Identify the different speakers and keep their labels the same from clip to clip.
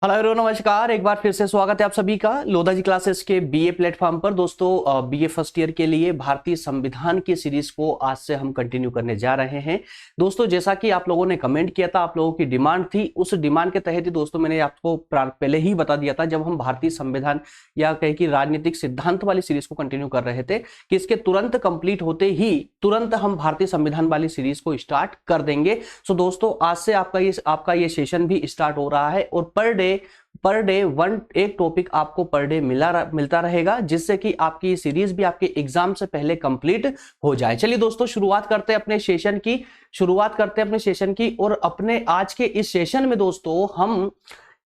Speaker 1: Hello everyone, नमस्कार। एक बार फिर से स्वागत है आप सभी का लोधा जी क्लासेस के बीए प्लेटफॉर्म पर। दोस्तों, बीए फर्स्ट ईयर के लिए भारतीय संविधान की सीरीज को आज से हम कंटिन्यू करने जा रहे हैं। दोस्तों, जैसा कि आप लोगों ने कमेंट किया था, आप लोगों की डिमांड थी, उस डिमांड के तहत ही दोस्तों मैंने आपको पहले ही बता दिया था, जब हम भारतीय संविधान या कहे कि राजनीतिक सिद्धांत वाली सीरीज को कंटिन्यू कर रहे थे, कि इसके तुरंत कंप्लीट होते ही तुरंत हम भारतीय संविधान वाली सीरीज को स्टार्ट कर देंगे। सो दोस्तों, आज से आपका ये सेशन भी स्टार्ट हो रहा है और पर डे एक टॉपिक आपको पर डे मिलता रहेगा, जिससे कि आपकी सीरीज भी आपके एग्जाम से पहले कंप्लीट हो जाए। चलिए दोस्तों, शुरुआत करते हैं अपने सेशन की और अपने आज के इस सेशन में दोस्तों हम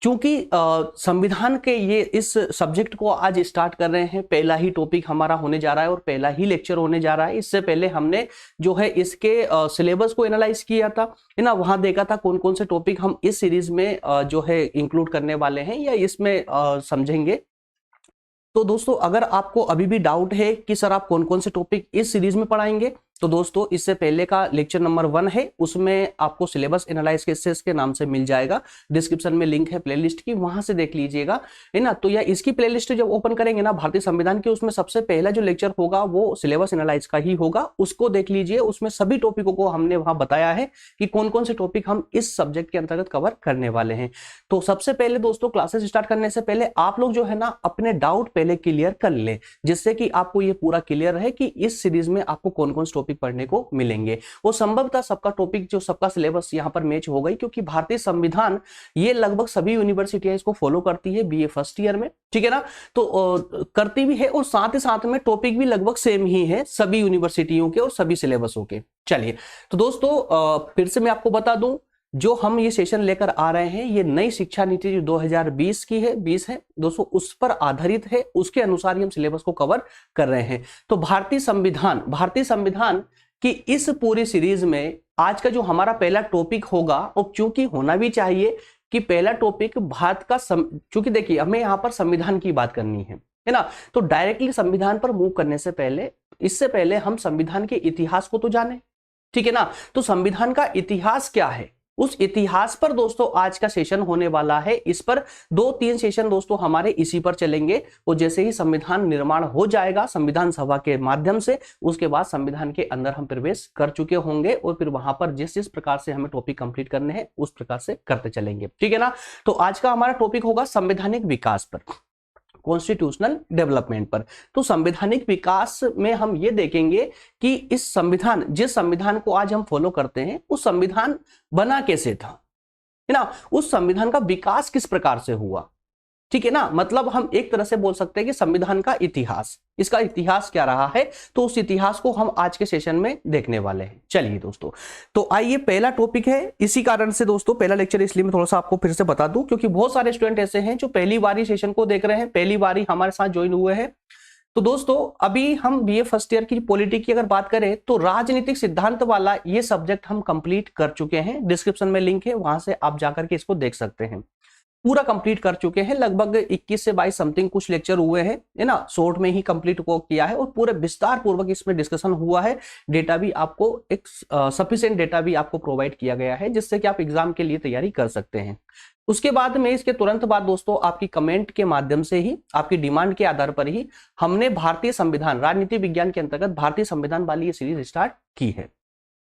Speaker 1: चूंकि संविधान के ये इस सब्जेक्ट को आज स्टार्ट कर रहे हैं, पहला ही टॉपिक हमारा होने जा रहा है और पहला ही लेक्चर होने जा रहा है। इससे पहले हमने जो है इसके सिलेबस को एनालाइज किया था, है ना, वहां देखा था कौन कौन से टॉपिक हम इस सीरीज में जो है इंक्लूड करने वाले हैं या इसमें समझेंगे। तो दोस्तों, अगर आपको अभी भी डाउट है कि सर आप कौन कौन से टॉपिक इस सीरीज में पढ़ाएंगे, तो दोस्तों इससे पहले का लेक्चर नंबर 1 है, उसमें आपको सिलेबस एनालिसिस के नाम से मिल जाएगा। डिस्क्रिप्शन में लिंक है प्लेलिस्ट की, वहां से देख लीजिएगा, है ना। तो या इसकी प्लेलिस्ट जब ओपन करेंगे ना भारतीय संविधान की, उसमें सबसे पहला जो लेक्चर होगा वो सिलेबस एनालाइज का ही होगा, उसको देख लीजिए। उसमें सभी टॉपिकों को हमने वहां बताया है कि कौन कौन से टॉपिक हम इस सब्जेक्ट के अंतर्गत कवर करने वाले हैं। तो सबसे पहले दोस्तों, क्लासेस स्टार्ट करने से पहले आप लोग जो है ना अपने डाउट पहले क्लियर कर ले, जिससे कि आपको ये पूरा क्लियर रहे कि इस सीरीज में आपको कौन कौन से टॉपिक पढ़ने को मिलेंगे। वो संभवतः सबका टॉपिक जो सबका सिलेबस यहां पर मैच हो गई, क्योंकि भारतीय संविधान ये लगभग सभी यूनिवर्सिटियां इसको फॉलो करती है बीए फर्स्ट ईयर में, ठीक है ना। तो करती भी है और साथ ही साथ में टॉपिक भी लगभग सेम ही है सभी यूनिवर्सिटियों के और सभी सिलेबसों के। चलिए, तो दोस्तों फिर से मैं आपको बता दूं, जो हम ये सेशन लेकर आ रहे हैं, ये नई शिक्षा नीति जो 2020 की है 20 है दोस्तों, उस पर आधारित है। उसके अनुसार ही हम सिलेबस को कवर कर रहे हैं। तो भारतीय संविधान कि इस पूरी सीरीज में आज का जो हमारा पहला टॉपिक होगा, और चूंकि होना भी चाहिए कि पहला टॉपिक भारत का चूंकि देखिए हमें यहां पर संविधान की बात करनी है ना, तो डायरेक्टली संविधान पर मूव करने से पहले, इससे पहले हम संविधान के इतिहास को तो जाने, ठीक है ना। तो संविधान का इतिहास क्या है, उस इतिहास पर दोस्तों आज का सेशन होने वाला है। इस पर 2-3 सेशन दोस्तों हमारे इसी पर चलेंगे, और जैसे ही संविधान निर्माण हो जाएगा संविधान सभा के माध्यम से, उसके बाद संविधान के अंदर हम प्रवेश कर चुके होंगे और फिर वहां पर जिस जिस प्रकार से हमें टॉपिक कंप्लीट करने हैं उस प्रकार से करते चलेंगे, ठीक है ना। तो आज का हमारा टॉपिक होगा संवैधानिक विकास पर, कॉन्स्टिट्यूशनल डेवलपमेंट पर। तो संवैधानिक विकास में हम ये देखेंगे कि जिस संविधान को आज हम फॉलो करते हैं, उस संविधान बना कैसे था, है ना, उस संविधान का विकास किस प्रकार से हुआ, ठीक है ना। मतलब हम एक तरह से बोल सकते हैं कि संविधान का इतिहास, इसका इतिहास क्या रहा है, तो उस इतिहास को हम आज के सेशन में देखने वाले हैं। चलिए दोस्तों, तो आइए, पहला टॉपिक है, इसी कारण से दोस्तों पहला लेक्चर, इसलिए मैं थोड़ा सा आपको फिर से बता दूं, क्योंकि बहुत सारे स्टूडेंट ऐसे हैं जो पहली बार ही सेशन को देख रहे हैं, पहली बार ही हमारे साथ ज्वाइन हुए हैं। तो दोस्तों, अभी हम बीए फर्स्ट ईयर की पॉलिटी की अगर बात करें, तो राजनीतिक सिद्धांत वाला ये सब्जेक्ट हम कंप्लीट कर चुके हैं। डिस्क्रिप्शन में लिंक है, वहां से आप जाकर के इसको देख सकते हैं। पूरा कंप्लीट कर चुके हैं, लगभग 21 से 22 समथिंग कुछ लेक्चर हुए हैं, है ना, शॉर्ट में ही कंप्लीट को किया है और पूरे विस्तार पूर्वक इसमें डिस्कशन हुआ है। डेटा भी आपको एक सफिशिएंट डेटा भी आपको प्रोवाइड किया गया है, जिससे कि आप एग्जाम के लिए तैयारी कर सकते हैं। उसके बाद में, इसके तुरंत बाद दोस्तों, आपकी कमेंट के माध्यम से ही, आपकी डिमांड के आधार पर ही हमने भारतीय संविधान राजनीति विज्ञान के अंतर्गत भारतीय संविधान वाली ये सीरीज स्टार्ट की है।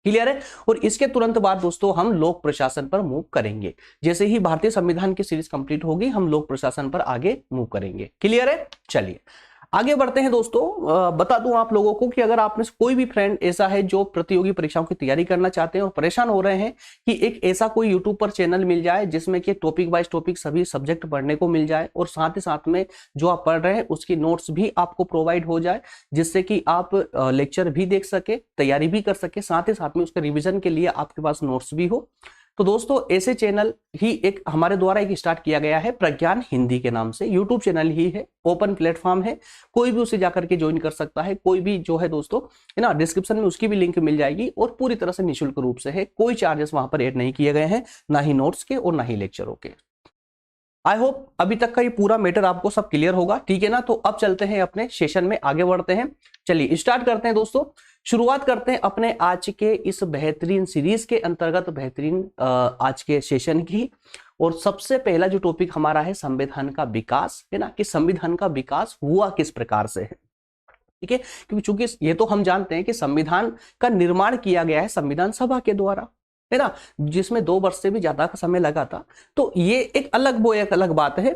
Speaker 1: क्लियर है। और इसके तुरंत बाद दोस्तों हम लोक प्रशासन पर मूव करेंगे। जैसे ही भारतीय संविधान की सीरीज कंप्लीट होगी, हम लोक प्रशासन पर आगे मूव करेंगे। क्लियर है। चलिए आगे बढ़ते हैं दोस्तों। बता दूं आप लोगों को कि अगर आप में से कोई भी फ्रेंड ऐसा है जो प्रतियोगी परीक्षाओं की तैयारी करना चाहते हैं और परेशान हो रहे हैं कि एक ऐसा कोई यूट्यूब पर चैनल मिल जाए जिसमें कि टॉपिक वाइज टॉपिक सभी सब्जेक्ट पढ़ने को मिल जाए, और साथ ही साथ में जो आप पढ़ रहे हैं उसकी नोट्स भी आपको प्रोवाइड हो जाए, जिससे कि आप लेक्चर भी देख सके, तैयारी भी कर सके, साथ ही साथ में उसके रिविजन के लिए आपके पास नोट्स भी हो, तो दोस्तों ऐसे चैनल ही एक हमारे द्वारा एक स्टार्ट किया गया है, प्रज्ञान हिंदी के नाम से यूट्यूब चैनल ही है, ओपन प्लेटफॉर्म है, कोई भी उसे जाकर के ज्वाइन कर सकता है। कोई भी जो है दोस्तों, है ना, डिस्क्रिप्शन में उसकी भी लिंक मिल जाएगी, और पूरी तरह से निःशुल्क रूप से है, कोई चार्जेस वहां पर ऐड नहीं किए गए हैं, ना ही नोट्स के और ना ही लेक्चरों के। आई होप अभी तक का ये पूरा मैटर आपको सब क्लियर होगा, ठीक है ना। तो अब चलते हैं अपने सेशन में, आगे बढ़ते हैं। चलिए स्टार्ट करते हैं दोस्तों, शुरुआत करते हैं अपने आज के इस बेहतरीन सीरीज के अंतर्गत बेहतरीन आज के सेशन की। और सबसे पहला जो टॉपिक हमारा है संविधान का विकास, है ना, कि संविधान का विकास हुआ किस प्रकार से है, ठीक है। क्योंकि चूंकि ये तो हम जानते हैं कि संविधान का निर्माण किया गया है संविधान सभा के द्वारा, है ना, जिसमें 2 वर्ष से भी ज्यादा का समय लगा था। तो ये एक अलग बात है,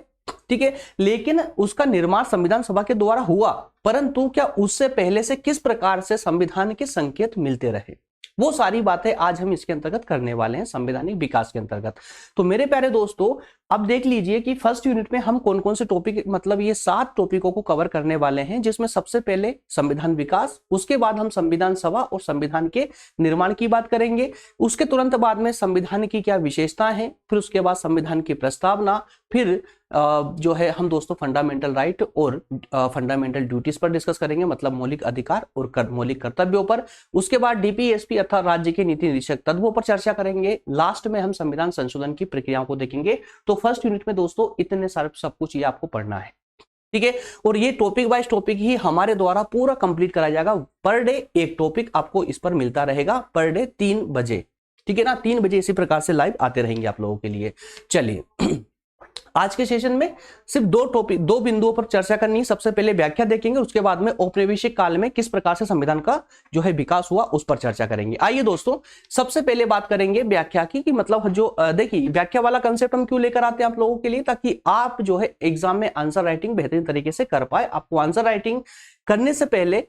Speaker 1: ठीक है। लेकिन उसका निर्माण संविधान सभा के द्वारा हुआ, परंतु क्या उससे पहले से किस प्रकार से संविधान के संकेत मिलते रहे, वो सारी बातें आज हम इसके अंतर्गत करने वाले हैं, संवैधानिक विकास के अंतर्गत। तो मेरे प्यारे दोस्तों, अब देख लीजिए कि फर्स्ट यूनिट में हम कौन कौन से टॉपिक, मतलब ये 7 टॉपिकों को कवर करने वाले हैं, जिसमें सबसे पहले संविधान विकास, उसके बाद हम संविधान सभा और संविधान के निर्माण की बात करेंगे, उसके तुरंत बाद में संविधान की क्या विशेषताएं हैं, फिर उसके बाद संविधान की प्रस्तावना, फिर जो है हम दोस्तों फंडामेंटल राइट और फंडामेंटल ड्यूटीज पर डिस्कस करेंगे, मतलब मौलिक अधिकार और मौलिक कर्तव्यों पर। उसके बाद डीपीएसपी अर्थात राज्य के नीति निरीक्षक तत्वों पर चर्चा करेंगे। लास्ट में हम संविधान संशोधन की प्रक्रियाओं को देखेंगे। तो फर्स्ट यूनिट में दोस्तों इतने सारे सब कुछ ये आपको पढ़ना है, ठीक है। और ये टॉपिक वाइज टॉपिक ही हमारे द्वारा पूरा कंप्लीट कराया जाएगा। पर डे एक टॉपिक आपको इस पर मिलता रहेगा, पर डे 3 बजे, ठीक है ना। 3 बजे इसी प्रकार से लाइव आते रहेंगे आप लोगों के लिए। चलिए आज के सेशन में सिर्फ 2 बिंदुओं पर चर्चा करनी है। सबसे पहले व्याख्या देखेंगे, उसके बाद में औपनिवेशिक काल में किस प्रकार से संविधान का जो है विकास हुआ उस पर चर्चा करेंगे। आइए दोस्तों, सबसे पहले बात करेंगे व्याख्या की, कि मतलब जो देखिए व्याख्या वाला कंसेप्ट हम क्यों लेकर आते हैं आप लोगों के लिए, ताकि आप जो है एग्जाम में आंसर राइटिंग बेहतरीन तरीके से कर पाए। आपको आंसर राइटिंग करने से पहले,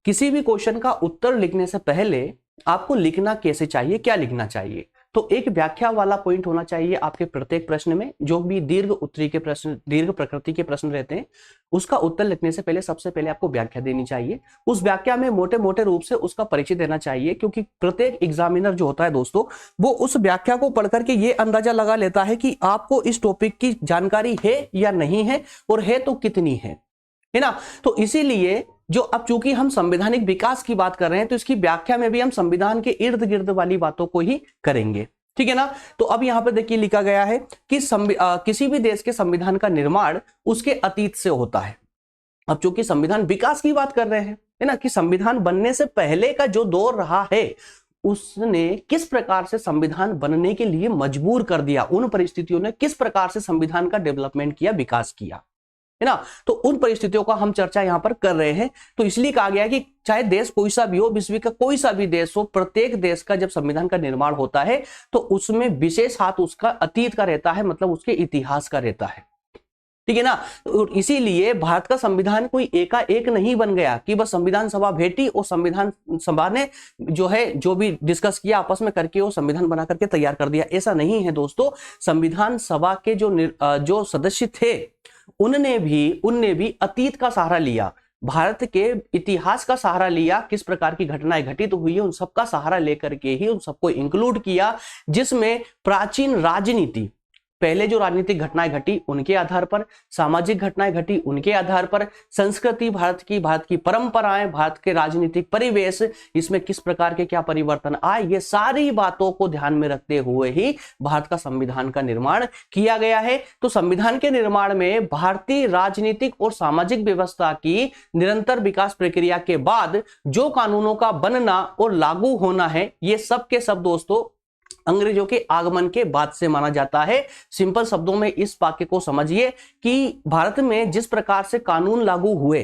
Speaker 1: किसी भी क्वेश्चन का उत्तर लिखने से पहले आपको लिखना कैसे चाहिए, क्या लिखना चाहिए, तो एक व्याख्या वाला पॉइंट होना चाहिए आपके प्रत्येक प्रश्न में। जो भी दीर्घ उत्तरी के प्रश्न, दीर्घ प्रकृति के प्रश्न रहते हैं, उसका उत्तर लिखने से पहले सबसे पहले आपको व्याख्या देनी चाहिए। उस व्याख्या में मोटे मोटे रूप से उसका परिचय देना चाहिए, क्योंकि प्रत्येक एग्जामिनर जो होता है दोस्तों, वो उस व्याख्या को पढ़कर के ये अंदाजा लगा लेता है कि आपको इस टॉपिक की जानकारी है या नहीं है, और है तो कितनी है ना। तो इसीलिए जो अब चूंकि हम संवैधानिक विकास की बात कर रहे हैं, तो इसकी व्याख्या में भी हम संविधान के इर्द गिर्द वाली बातों को ही करेंगे, ठीक है ना। तो अब यहां पर देखिए लिखा गया है कि किसी भी देश के संविधान का निर्माण उसके अतीत से होता है। अब चूंकि संविधान विकास की बात कर रहे हैं, है ना, कि संविधान बनने से पहले का जो दौर रहा है, उसने किस प्रकार से संविधान बनने के लिए मजबूर कर दिया, उन परिस्थितियों ने किस प्रकार से संविधान का डेवलपमेंट किया, विकास किया, है ना। तो उन परिस्थितियों का हम चर्चा यहां पर कर रहे हैं। तो इसलिए कहा गया कि चाहे देश कोई सा भी हो, विश्व का कोई सा भी देश हो, प्रत्येक देश का जब संविधान का निर्माण होता है तो उसमें विशेष हाथ उसका अतीत का रहता है, मतलब उसके इतिहास का रहता है, ठीक है ना। और इसीलिए भारत का संविधान कोई एकाएक नहीं बन गया कि बस संविधान सभा बैठी और संविधान सभा ने जो है जो भी डिस्कस किया आपस में करके वो संविधान बना करके तैयार कर दिया। ऐसा नहीं है दोस्तों। संविधान सभा के जो सदस्य थे, उनने भी अतीत का सहारा लिया, भारत के इतिहास का सहारा लिया, किस प्रकार की घटनाएं घटित हुई है उन सबका सहारा लेकर के ही उन सबको इंक्लूड किया, जिसमें प्राचीन राजनीति, पहले जो राजनीतिक घटनाएं घटी उनके आधार पर, सामाजिक घटनाएं घटी उनके आधार पर, संस्कृति, भारत की परंपराएं, भारत के राजनीतिक परिवेश, इसमें किस प्रकार के क्या परिवर्तन आए, ये सारी बातों को ध्यान में रखते हुए ही भारत का संविधान का निर्माण किया गया है। तो संविधान के निर्माण में भारतीय राजनीतिक और सामाजिक व्यवस्था की निरंतर विकास प्रक्रिया के बाद जो कानूनों का बनना और लागू होना है, ये सब के सब दोस्तों अंग्रेजों के आगमन के बाद से माना जाता है। सिंपल शब्दों में इस वाक्य को समझिए कि भारत में जिस प्रकार से कानून लागू हुए,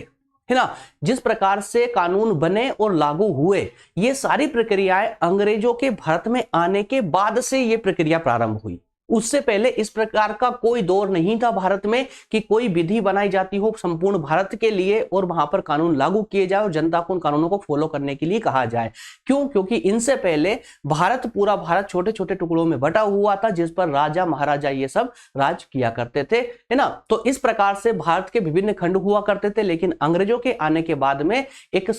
Speaker 1: है ना, जिस प्रकार से कानून बने और लागू हुए, ये सारी प्रक्रियाएं अंग्रेजों के भारत में आने के बाद से ये प्रक्रिया प्रारंभ हुई। उससे पहले इस प्रकार का कोई दौर नहीं था भारत में कि कोई विधि बनाई जाती हो संपूर्ण भारत के लिए और वहां पर कानून लागू किए जाए और जनता को उन कानूनों को फॉलो करने के लिए कहा जाए। क्यों? क्योंकि इनसे पहले पूरा भारत छोटे छोटे टुकड़ों में बटा हुआ था, जिस पर राजा महाराजा ये सब राज किया करते थे, है ना। तो इस प्रकार से भारत के विभिन्न खंड हुआ करते थे, लेकिन अंग्रेजों के आने के बाद में एक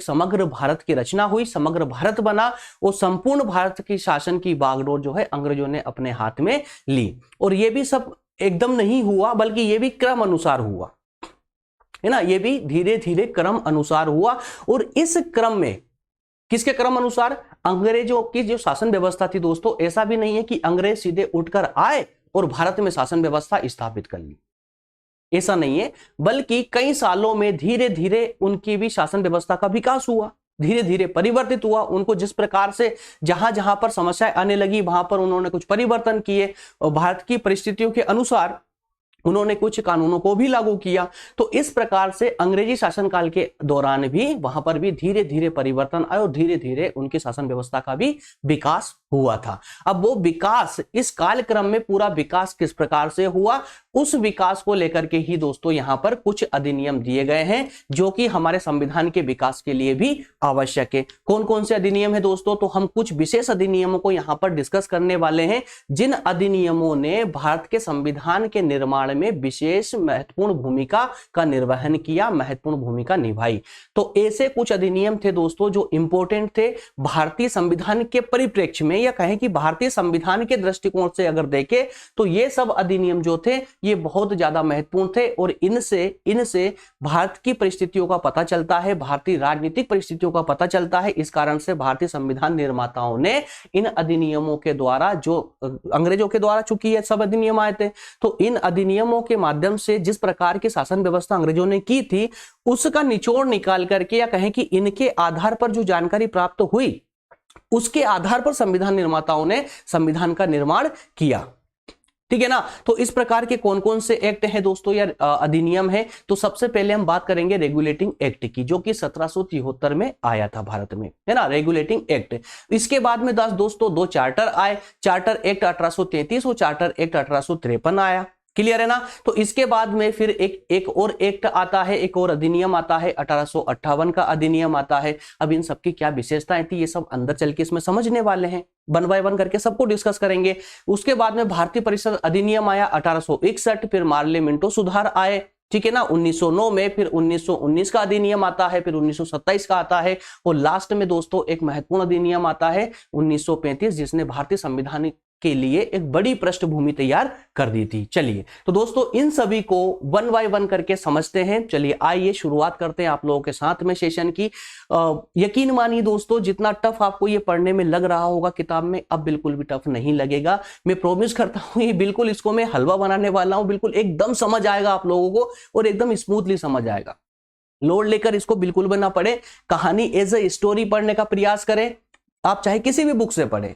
Speaker 1: समग्र भारत की रचना हुई, समग्र भारत बना और संपूर्ण भारत की शासन की बागडोर जो है अंग्रेजों ने अपने हाथ में ली। और ये भी सब एकदम नहीं हुआ, बल्कि ये भी क्रम अनुसार हुआ, है ना, ये भी धीरे धीरे क्रम अनुसार हुआ। और इस क्रम में किसके क्रम अनुसार? अंग्रेजों की जो शासन व्यवस्था थी दोस्तों, ऐसा भी नहीं है कि अंग्रेज सीधे उठकर आए और भारत में शासन व्यवस्था स्थापित कर ली। ऐसा नहीं है, बल्कि कई सालों में धीरे धीरे उनकी भी शासन व्यवस्था का विकास हुआ, धीरे धीरे परिवर्तित हुआ। उनको जिस प्रकार से जहां जहां पर समस्याएं आने लगी वहां पर उन्होंने कुछ परिवर्तन किए और भारत की परिस्थितियों के अनुसार उन्होंने कुछ कानूनों को भी लागू किया। तो इस प्रकार से अंग्रेजी शासनकाल के दौरान भी वहां पर भी धीरे धीरे परिवर्तन आए और धीरे धीरे उनकी शासन व्यवस्था का भी विकास हुआ था। अब वो विकास, इस कालक्रम में पूरा विकास किस प्रकार से हुआ, उस विकास को लेकर के ही दोस्तों यहां पर कुछ अधिनियम दिए गए हैं जो कि हमारे संविधान के विकास के लिए भी आवश्यक है। कौन कौन से अधिनियम है दोस्तों, तो हम कुछ विशेष अधिनियमों को यहां पर डिस्कस करने वाले हैं जिन अधिनियमों ने भारत के संविधान के निर्माण में विशेष महत्वपूर्ण भूमिका का निर्वहन किया, महत्वपूर्ण भूमिका निभाई। तो ऐसे कुछ अधिनियम थे दोस्तों जो इंपॉर्टेंट थे भारतीय संविधान के परिप्रेक्ष्य में, या कहें कि भारतीय संविधान के दृष्टिकोण से अगर देखें तो ये सब अधिनियम जो थे ये बहुत ज्यादा महत्वपूर्ण थे और इनसे भारत की परिस्थितियों का पता चलता है, भारतीय राजनीतिक परिस्थितियों का पता चलता है। इस कारण से भारतीय संविधान निर्माताओं ने इन अधिनियमों के द्वारा, जो अंग्रेजों के द्वारा चूंकि ये सब अधिनियम आए थे, तो इन अधिनियमों के माध्यम से जिस प्रकार की शासन व्यवस्था अंग्रेजों ने की थी उसका निचोड़ निकाल करके, या कहें कि इनके आधार पर जो जानकारी प्राप्त हुई उसके आधार पर संविधान निर्माताओं ने संविधान का निर्माण किया। ठीक है ना। तो इस प्रकार के कौन कौन से एक्ट हैं दोस्तों या अधिनियम है, तो सबसे पहले हम बात करेंगे रेगुलेटिंग एक्ट की, जो कि 1773 में आया था भारत में, है ना, रेगुलेटिंग एक्ट। इसके बाद में दोस्तों दो चार्टर आए, चार्टर एक्ट 1833 और चार्टर एक्ट 1853 आया। क्लियर है ना। तो इसके बाद में फिर एक और एक्ट आता है, एक और अधिनियम आता है, 1858 का अधिनियम आता है। अब इन सबकी क्या विशेषताएं थी ये सब अंदर चल के इसमें समझने वाले हैं, वन बाय वन करके सबको डिस्कस करेंगे। उसके बाद में भारतीय परिषद अधिनियम आया 1861, फिर मार्ले मिंटो सुधार आए, ठीक है ना, 1909 में, फिर 1919 का अधिनियम आता है, फिर 1927 का आता है और लास्ट में दोस्तों एक महत्वपूर्ण अधिनियम आता है 1935 जिसने भारतीय संविधान के लिए एक बड़ी पृष्ठभूमि तैयार कर दी थी। चलिए तो दोस्तों इन सभी को वन बाय वन करके समझते हैं। चलिए आइए शुरुआत करते हैं आप लोगों के साथ में सेशन की। यकीन मानिए दोस्तों जितना टफ आपको ये पढ़ने में लग रहा होगा किताब में, अब बिल्कुल भी टफ नहीं लगेगा। मैं प्रॉमिस करता हूं ये बिल्कुल, इसको मैं हलवा बनाने वाला हूं, बिल्कुल एकदम समझ आएगा आप लोगों को और एकदम स्मूथली समझ आएगा। लोड लेकर इसको बिल्कुल भी ना पढ़े, कहानी एज ए स्टोरी पढ़ने का प्रयास करें। आप चाहे किसी भी बुक से पढ़े,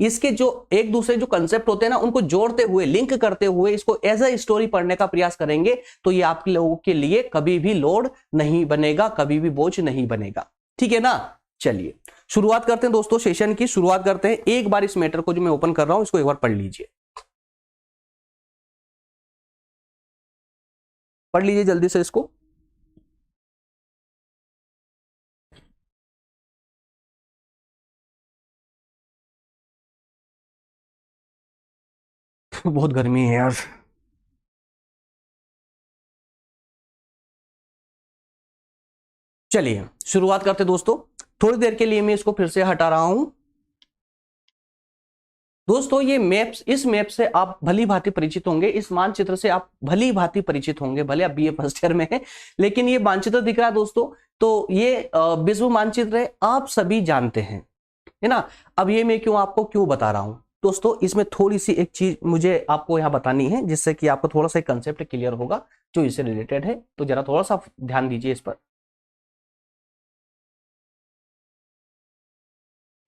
Speaker 1: इसके जो एक दूसरे जो कंसेप्ट होते हैं ना उनको जोड़ते हुए, लिंक करते हुए इसको एज अ स्टोरी पढ़ने का प्रयास करेंगे तो ये आप लोगों के लिए कभी भी लोड नहीं बनेगा, कभी भी बोझ नहीं बनेगा। ठीक है ना। चलिए शुरुआत करते हैं दोस्तों, सेशन की शुरुआत करते हैं। एक बार इस मैटर को जो मैं ओपन कर रहा हूं इसको एक बार पढ़ लीजिए, पढ़ लीजिए जल्दी से इसको। बहुत गर्मी है यार। चलिए शुरुआत करते दोस्तों। थोड़ी देर के लिए मैं इसको फिर से हटा रहा हूं। दोस्तों ये मैप्स, इस मैप से आप भली भांति परिचित होंगे, इस मानचित्र से आप भली भांति परिचित होंगे, भले आप बीए फर्स्ट ईयर में हैं, लेकिन ये मानचित्र दिख रहा है दोस्तों, तो ये विश्व मानचित्र है, आप सभी जानते हैं, है ना। अब ये मैं आपको क्यों बता रहा हूं दोस्तों, इसमें थोड़ी सी एक चीज मुझे आपको यहाँ बतानी है जिससे कि आपको थोड़ा सा कंसेप्ट क्लियर होगा जो इससे रिलेटेड है, तो जरा थोड़ा सा ध्यान दीजिए इस पर।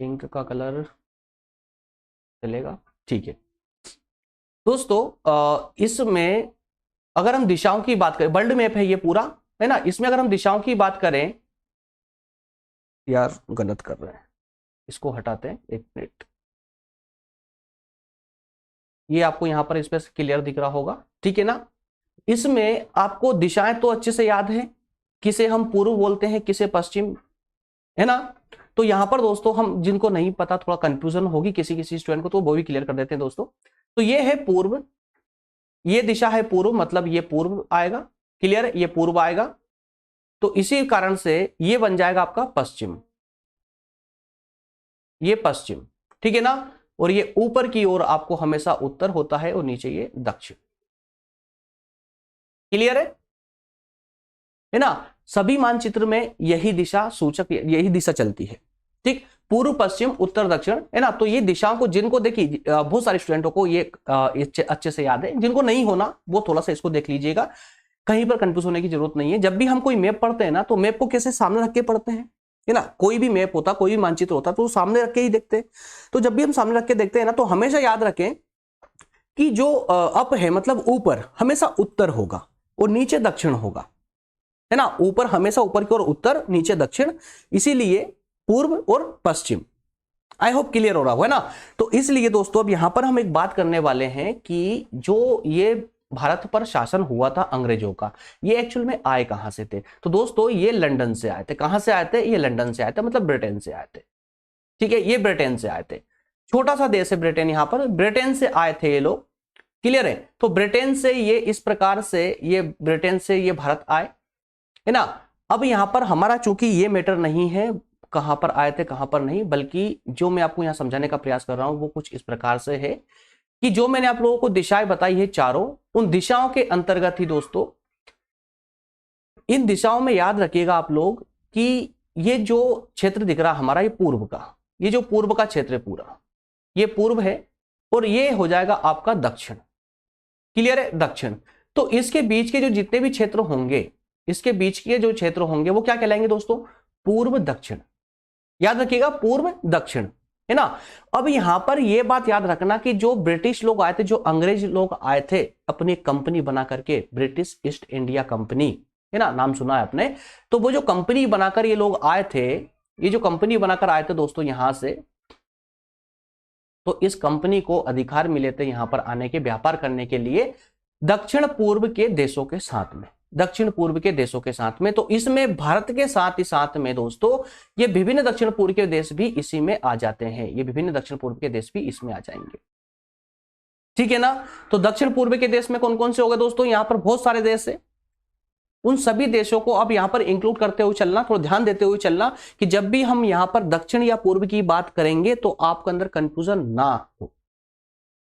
Speaker 1: पिंक का कलर चलेगा, ठीक है दोस्तों। इसमें अगर हम दिशाओं की बात करें, वर्ल्ड मैप है ये पूरा, है ना, इसमें अगर हम दिशाओं की बात करें, यार गलत कर रहे हैं, इसको हटाते हैं, एक मिनट। ये आपको यहां पर इस पे क्लियर दिख रहा होगा, ठीक है ना। इसमें आपको दिशाएं तो अच्छे से याद है, किसे हम पूर्व बोलते हैं, किसे पश्चिम, है ना। तो यहां पर दोस्तों हम जिनको नहीं पता, थोड़ा कंफ्यूजन होगी किसी किसी स्टूडेंट को, तो वो भी क्लियर कर देते हैं दोस्तों। तो ये है पूर्व, ये दिशा है पूर्व, मतलब ये पूर्व आएगा, क्लियर है, ये पूर्व आएगा। तो इसी कारण से ये बन जाएगा आपका पश्चिम, ये पश्चिम, ठीक है ना। और ये ऊपर की ओर आपको हमेशा उत्तर होता है और नीचे ये दक्षिण, क्लियर है ना। सभी मानचित्र में यही दिशा सूचक, यही दिशा चलती है, ठीक। पूर्व पश्चिम उत्तर दक्षिण, है ना। तो ये दिशाओं को, जिनको देखिए बहुत सारे स्टूडेंटों को ये अच्छे से याद है, जिनको नहीं होना वो थोड़ा सा इसको देख लीजिएगा, कहीं पर कंफ्यूज होने की जरूरत नहीं है। जब भी हम कोई मैप पढ़ते हैं ना, तो मैप को कैसे सामने रख के पढ़ते हैं, है ना। कोई भी मैप होता, कोई भी मानचित्र होता, तो सामने रख के ही देखते हैं। तो जब भी हम सामने रख के देखते हैं ना, तो हमेशा याद रखें कि जो अप है मतलब ऊपर हमेशा उत्तर होगा और नीचे दक्षिण होगा, है ना। ऊपर हमेशा ऊपर की ओर उत्तर, नीचे दक्षिण, इसीलिए पूर्व और पश्चिम। आई होप क्लियर हो रहा हो, है ना। तो इसलिए दोस्तों अब यहां पर हम एक बात करने वाले हैं कि जो ये भारत पर शासन हुआ था अंग्रेजों का, ये एक्चुअल में आए कहां से थे। तो दोस्तों ये लंदन से आए थे। कहां से आए थे? ये लंदन से आए थे, मतलब ब्रिटेन से आए थे। ठीक है, ये ब्रिटेन से आए थे। छोटा सा देश है ब्रिटेन, यहां पर ब्रिटेन से आए थे ये लोग। क्लियर है। तो ब्रिटेन से ये इस प्रकार से, ये ब्रिटेन से ये भारत आए, है ना। अब यहां पर हमारा चूंकि ये मैटर नहीं है कहां पर आए थे कहां पर नहीं, बल्कि जो मैं आपको यहां समझाने का प्रयास कर रहा हूं वो कुछ इस प्रकार से है कि जो मैंने आप लोगों को दिशाएं बताई है चारों, उन दिशाओं के अंतर्गत ही दोस्तों, इन दिशाओं में याद रखिएगा आप लोग कि ये जो क्षेत्र दिख रहा हमारा, ये पूर्व का, ये जो पूर्व का क्षेत्र है पूरा, ये पूर्व है और ये हो जाएगा आपका दक्षिण। क्लियर है, दक्षिण। तो इसके बीच के जो जितने भी क्षेत्र होंगे, इसके बीच के जो क्षेत्र होंगे वो क्या कहलाएंगे दोस्तों? पूर्व दक्षिण। याद रखिएगा, पूर्व दक्षिण, है ना। अब यहां पर यह बात याद रखना कि जो ब्रिटिश लोग आए थे, जो अंग्रेज लोग आए थे अपनी कंपनी बना करके, ब्रिटिश ईस्ट इंडिया कंपनी, है ना, नाम सुना है आपने। तो वो जो कंपनी बनाकर ये लोग आए थे, ये जो कंपनी बनाकर आए थे दोस्तों यहां से, तो इस कंपनी को अधिकार मिले थे यहां पर आने के, व्यापार करने के लिए दक्षिण पूर्व के देशों के साथ में, दक्षिण पूर्व के देशों के साथ में। तो इसमें भारत के साथ ही साथ में दोस्तों ये विभिन्न दक्षिण पूर्व के देश भी इसी में आ जाते हैं, ये विभिन्न दक्षिण पूर्व के देश भी इसमें आ जाएंगे। ठीक है ना। तो दक्षिण पूर्व के देश में कौन कौन से हो गए दोस्तों? यहां पर बहुत सारे देश है। उन सभी देशों को अब यहां पर इंक्लूड करते हुए चलना, थोड़ा ध्यान देते हुए चलना कि जब भी हम यहां पर दक्षिण या पूर्व की बात करेंगे तो आपके अंदर कंफ्यूजन ना हो।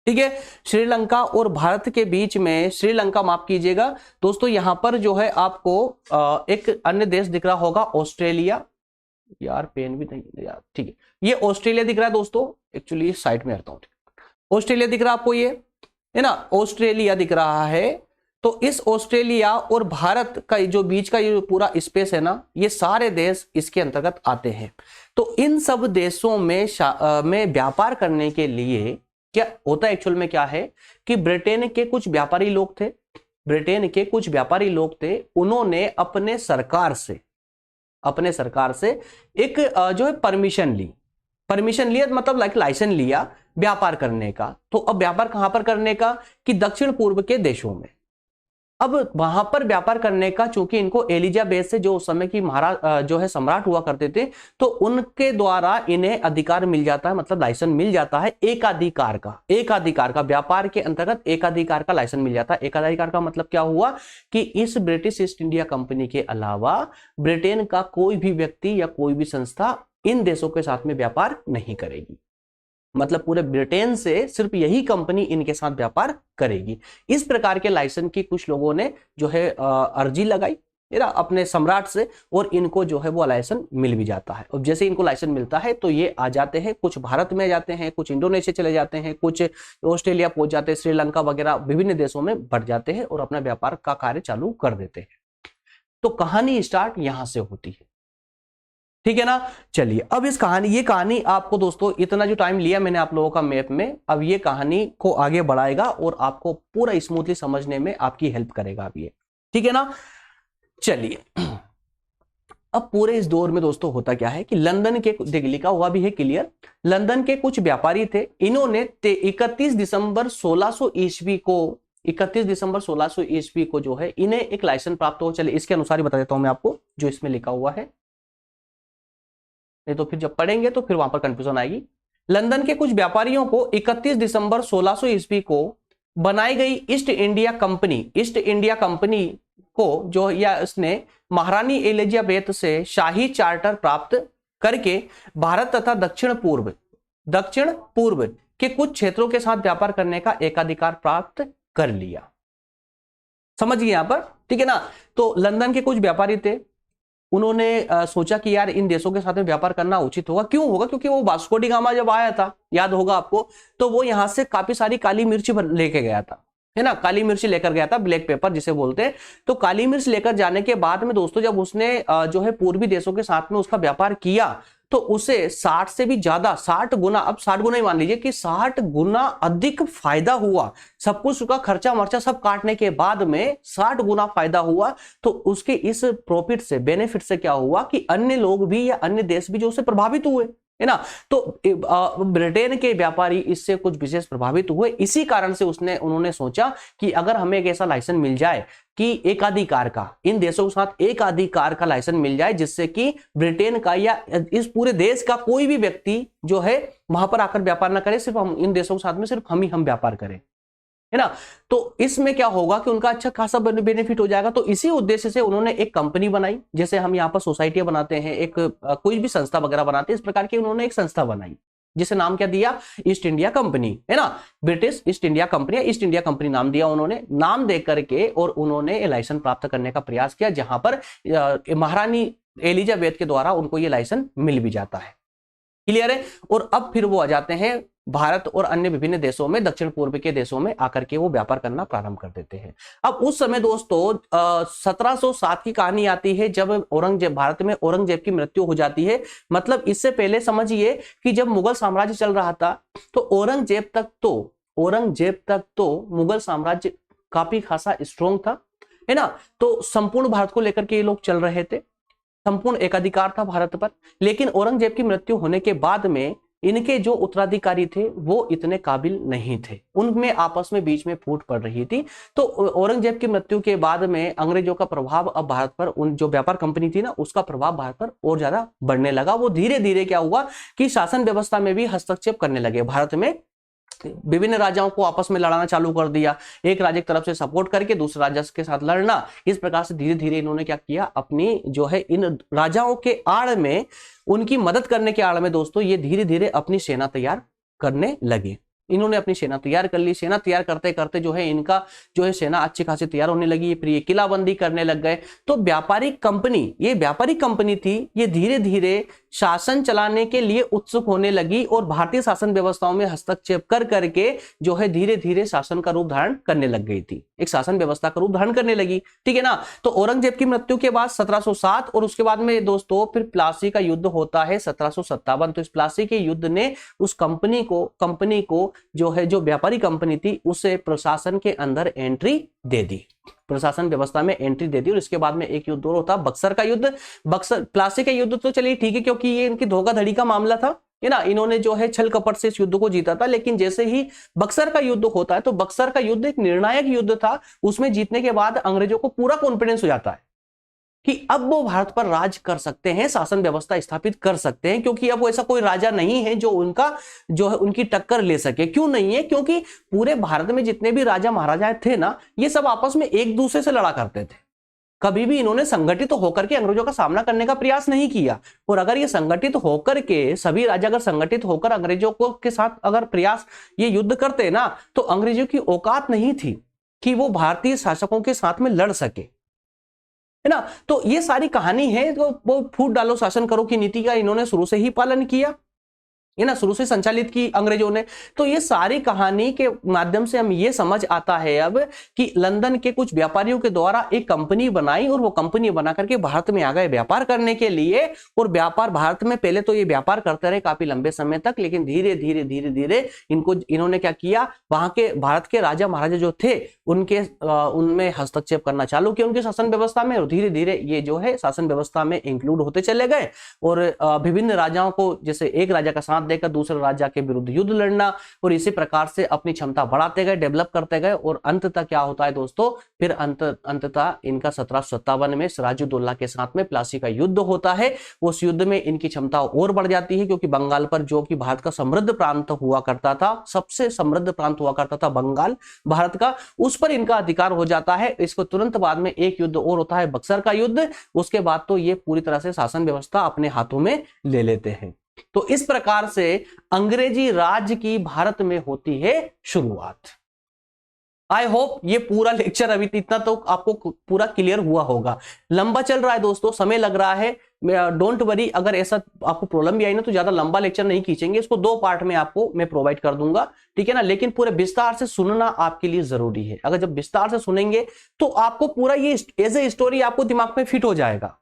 Speaker 1: ठीक है। श्रीलंका और भारत के बीच में, श्रीलंका माफ कीजिएगा दोस्तों, यहां पर जो है आपको एक अन्य देश दिख रहा होगा, ऑस्ट्रेलिया। यार पेन भी नहीं यार, ठीक है, ये ऑस्ट्रेलिया दिख रहा है दोस्तों। एक्चुअली साइड में रहता हूं, ऑस्ट्रेलिया दिख रहा है आपको, ये है ना, ऑस्ट्रेलिया दिख रहा है। तो इस ऑस्ट्रेलिया और भारत का जो बीच का ये पूरा स्पेस है ना, ये सारे देश इसके अंतर्गत आते हैं। तो इन सब देशों में व्यापार करने के लिए क्या होता है, एक्चुअल में क्या है कि ब्रिटेन के कुछ व्यापारी लोग थे, ब्रिटेन के कुछ व्यापारी लोग थे, उन्होंने अपने सरकार से एक जो है परमिशन लिया, मतलब लाइसेंस लिया व्यापार करने का। तो अब व्यापार कहां पर करने का? कि दक्षिण पूर्व के देशों में। अब वहां पर व्यापार करने का, चूंकि इनको एलिजाबेथ से, जो उस समय की महाराज जो है सम्राट हुआ करते थे, तो उनके द्वारा इन्हें अधिकार मिल जाता है, मतलब लाइसेंस मिल जाता है एकाधिकार का व्यापार के अंतर्गत एकाधिकार का लाइसेंस मिल जाता है। एकाधिकार का मतलब क्या हुआ कि इस ब्रिटिश ईस्ट इंडिया कंपनी के अलावा ब्रिटेन का कोई भी व्यक्ति या कोई भी संस्था इन देशों के साथ में व्यापार नहीं करेगी, मतलब पूरे ब्रिटेन से सिर्फ यही कंपनी इनके साथ व्यापार करेगी। इस प्रकार के लाइसेंस की कुछ लोगों ने जो है अर्जी लगाई अपने सम्राट से, और इनको जो है वो लाइसेंस मिल भी जाता है। और जैसे इनको लाइसेंस मिलता है तो ये आ जाते हैं, कुछ भारत में जाते हैं, कुछ इंडोनेशिया चले जाते हैं, कुछ ऑस्ट्रेलिया पहुंच जाते हैं, श्रीलंका वगैरह विभिन्न देशों में बढ़ जाते हैं और अपना व्यापार का कार्य चालू कर देते हैं। तो कहानी स्टार्ट यहां से होती है। ठीक है ना। चलिए अब ये कहानी आपको दोस्तों, इतना जो टाइम लिया मैंने आप लोगों का मैप में, अब ये कहानी को आगे बढ़ाएगा और आपको पूरा स्मूथली समझने में आपकी हेल्प करेगा अब ये। ठीक है ना। चलिए अब पूरे इस दौर में दोस्तों होता क्या है कि लंदन के, लिखा हुआ भी है क्लियर, लंदन के कुछ व्यापारी थे, इन्होंने 31 दिसंबर 1600 ईस्वी को जो है इन्हें एक लाइसेंस प्राप्त हो। चलिए इसके अनुसार ही बता देता हूं मैं आपको जो इसमें लिखा हुआ है, नहीं तो फिर जब पढ़ेंगे तो फिर वहां पर कंफ्यूजन आएगी। लंदन के कुछ व्यापारियों को 31 दिसंबर 1600 ईस्वी को बनाई गई ईस्ट इंडिया कंपनी को जो, या इसने महारानी एलिजाबेथ से शाही चार्टर प्राप्त करके भारत तथा दक्षिण पूर्व के कुछ क्षेत्रों के साथ व्यापार करने का एकाधिकार प्राप्त कर लिया। समझिए यहां पर, ठीक है ना। तो लंदन के कुछ व्यापारी थे, उन्होंने सोचा कि यार इन देशों के साथ में व्यापार करना उचित होगा। क्यों होगा? क्योंकि वो वास्को डी गामा जब आया था, याद होगा आपको, तो वो यहां से काफी सारी काली मिर्च लेके गया था, है ना, काली मिर्च लेकर गया था, ब्लैक पेपर जिसे बोलते हैं। तो काली मिर्च लेकर जाने के बाद में दोस्तों जब उसने जो है पूर्वी देशों के साथ में उसका व्यापार किया, तो उसे 60 से भी ज्यादा, 60 गुना, अब 60 गुना ही मान लीजिए कि 60 गुना अधिक फायदा हुआ। सब कुछ उसका खर्चा मर्चा सब काटने के बाद में 60 गुना फायदा हुआ। तो उसके इस प्रॉफिट से, बेनिफिट से क्या हुआ कि अन्य लोग भी या अन्य देश भी जो उससे प्रभावित हुए, है ना। तो ब्रिटेन के व्यापारी इससे कुछ विशेष प्रभावित हुए। इसी कारण से उन्होंने सोचा कि अगर हमें एक ऐसा लाइसेंस मिल जाए कि एकाधिकार का, इन देशों के साथ एकाधिकार का लाइसेंस मिल जाए, जिससे कि ब्रिटेन का या इस पूरे देश का कोई भी व्यक्ति जो है वहां पर आकर व्यापार ना करे, सिर्फ हम इन देशों के साथ में सिर्फ हम व्यापार करें, है ना। तो इसमें क्या होगा कि उनका अच्छा खासा बेनिफिट हो जाएगा। तो इसी उद्देश्य से उन्होंने एक कंपनी बनाई, जैसे हम यहाँ पर सोसाइटियां बनाते हैं, एक कोई भी संस्था वगैरह बनाते हैं, इस प्रकार की उन्होंने एक संस्था बनाई जिसे नाम क्या दिया? ईस्ट इंडिया कंपनी, है ना। British east India company, east India company नाम दिया उन्होंने। नाम दे करके और उन्होंने लाइसेंस प्राप्त करने का प्रयास किया, जहां पर महारानी एलिजाबेथ के द्वारा उनको ये लाइसेंस मिल भी जाता है। क्लियर है। और अब फिर वो आ जाते हैं भारत और अन्य विभिन्न देशों में, दक्षिण पूर्व के देशों में आकर के वो व्यापार करना प्रारंभ कर देते हैं। अब उस समय दोस्तों 1707 की कहानी आती है, जब औरंगजेब, भारत में औरंगजेब की मृत्यु हो जाती है। मतलब इससे पहले समझिए कि जब मुगल साम्राज्य चल रहा था, तो औरंगजेब तक तो मुगल साम्राज्य काफी खासा स्ट्रोंग था, है ना। तो संपूर्ण भारत को लेकर के ये लोग चल रहे थे, संपूर्ण एकाधिकार था भारत पर। लेकिन औरंगजेब की मृत्यु होने के बाद में इनके जो उत्तराधिकारी थे वो इतने काबिल नहीं थे, उनमें आपस में बीच में फूट पड़ रही थी। तो औरंगजेब की मृत्यु के बाद में अंग्रेजों का प्रभाव अब भारत पर, उन जो व्यापार कंपनी थी ना, उसका प्रभाव भारत पर और ज्यादा बढ़ने लगा। वो धीरे धीरे क्या हुआ कि शासन व्यवस्था में भी हस्तक्षेप करने लगे। भारत में विभिन्न राजाओं को आपस में लड़ाना चालू कर दिया, एक राज्य की तरफ से सपोर्ट करके दूसरे राज्य के साथ लड़ना। इस प्रकार से धीरे धीरे इन्होंने क्या किया, अपनी जो है इन राजाओं के आड़ में, उनकी मदद करने के आड़ में दोस्तों, ये धीरे धीरे अपनी सेना तैयार करने लगे। इन्होंने अपनी सेना तैयार कर ली। सेना तैयार करते करते जो है इनका जो है सेना अच्छी खासी तैयार होने लगी, फिर ये किलाबंदी करने लग गए। तो व्यापारिक कंपनी, ये व्यापारिक कंपनी थी, ये धीरे धीरे शासन चलाने के लिए उत्सुक होने लगी और भारतीय शासन व्यवस्थाओं में हस्तक्षेप कर करके जो है धीरे धीरे शासन का रूप धारण करने लग गई थी, एक शासन व्यवस्था का रूप धारण करने लगी, ठीक है ना। तो औरंगजेब की मृत्यु के बाद 1707 और उसके बाद में दोस्तों फिर प्लासी का युद्ध होता है 1757। तो इस प्लासी के युद्ध ने उस कंपनी को जो है, जो व्यापारी कंपनी थी, उसे प्रशासन के अंदर एंट्री दे दी, प्रशासन व्यवस्था में एंट्री दे दी। और इसके बाद में एक युद्ध और होता, बक्सर का युद्ध। बक्सर प्लासी का युद्ध तो चलिए ठीक है, क्योंकि ये इनकी धोखाधड़ी का मामला था, है ना, इन्होंने जो है छल कपट से इस युद्ध को जीता था। लेकिन जैसे ही बक्सर का युद्ध होता है, तो बक्सर का युद्ध एक निर्णायक युद्ध था। उसमें जीतने के बाद अंग्रेजों को पूरा कॉन्फिडेंस हो जाता है कि अब वो भारत पर राज कर सकते हैं, शासन व्यवस्था स्थापित कर सकते हैं, क्योंकि अब वो ऐसा कोई राजा नहीं है जो उनका जो है उनकी टक्कर ले सके। क्यों नहीं है? क्योंकि पूरे भारत में जितने भी राजा महाराजा थे ना, ये सब आपस में एक दूसरे से लड़ा करते थे। कभी भी इन्होंने संगठित होकर के अंग्रेजों का सामना करने का प्रयास नहीं किया। और अगर ये संगठित होकर के, सभी राजा अगर संगठित होकर अंग्रेजों को के साथ अगर प्रयास ये युद्ध करते ना, तो अंग्रेजों की औकात नहीं थी कि वो भारतीय शासकों के साथ में लड़ सके, है ना। तो ये सारी कहानी है। तो वो फूट डालो शासन करो की नीति का इन्होंने शुरू से ही पालन किया, है ना, शुरू से संचालित की अंग्रेजों ने। तो ये सारी कहानी के माध्यम से हम ये समझ आता है अब कि लंदन के कुछ व्यापारियों के द्वारा एक कंपनी बनाई और वो कंपनी बना करके भारत में आ गए व्यापार करने के लिए। और व्यापार भारत में पहले तो ये व्यापार करते रहे काफी लंबे समय तक, लेकिन धीरे धीरे इन्होंने क्या किया, वहां के भारत के राजा महाराजा जो थे उनमें हस्तक्षेप करना चालू किया उनके शासन व्यवस्था में। और धीरे धीरे ये जो है शासन व्यवस्था में इंक्लूड होते चले गए। और विभिन्न राजाओं को, जैसे एक राजा का साथ देकर दूसरे राजा के विरुद्ध युद्ध लड़ना, और इसी प्रकार से अपनी क्षमता बढ़ाते गए, डेवलप करते गए। और अंततः क्या होता है दोस्तों, फिर अंततः इनका 1757 में सिराजुद्दौला के साथ में प्लासी का युद्ध होता है। उस युद्ध में इनकी क्षमता और बढ़ जाती है, क्योंकि बंगाल पर, जो कि भारत का समृद्ध प्रांत हुआ करता था, सबसे समृद्ध प्रांत हुआ करता था बंगाल भारत का, उस पर इनका अधिकार हो जाता है। इसको तुरंत बाद में एक युद्ध और होता है, बक्सर का युद्ध। उसके बाद तो ये पूरी तरह से शासन व्यवस्था अपने हाथों में ले लेते हैं। तो इस प्रकार से अंग्रेजी राज की भारत में होती है शुरुआत। आई होप ये पूरा लेक्चर अभी इतना तो आपको पूरा क्लियर हुआ होगा। लंबा चल रहा है दोस्तों, समय लग रहा है, डोंट वरी। अगर ऐसा आपको प्रॉब्लम भी आई ना तो ज्यादा लंबा लेक्चर नहीं खींचेंगे, इसको 2 पार्ट में आपको मैं प्रोवाइड कर दूंगा, ठीक है ना। लेकिन पूरे विस्तार से सुनना आपके लिए जरूरी है। अगर जब विस्तार से सुनेंगे तो आपको पूरा ये एज ए स्टोरी आपको दिमाग में फिट हो जाएगा,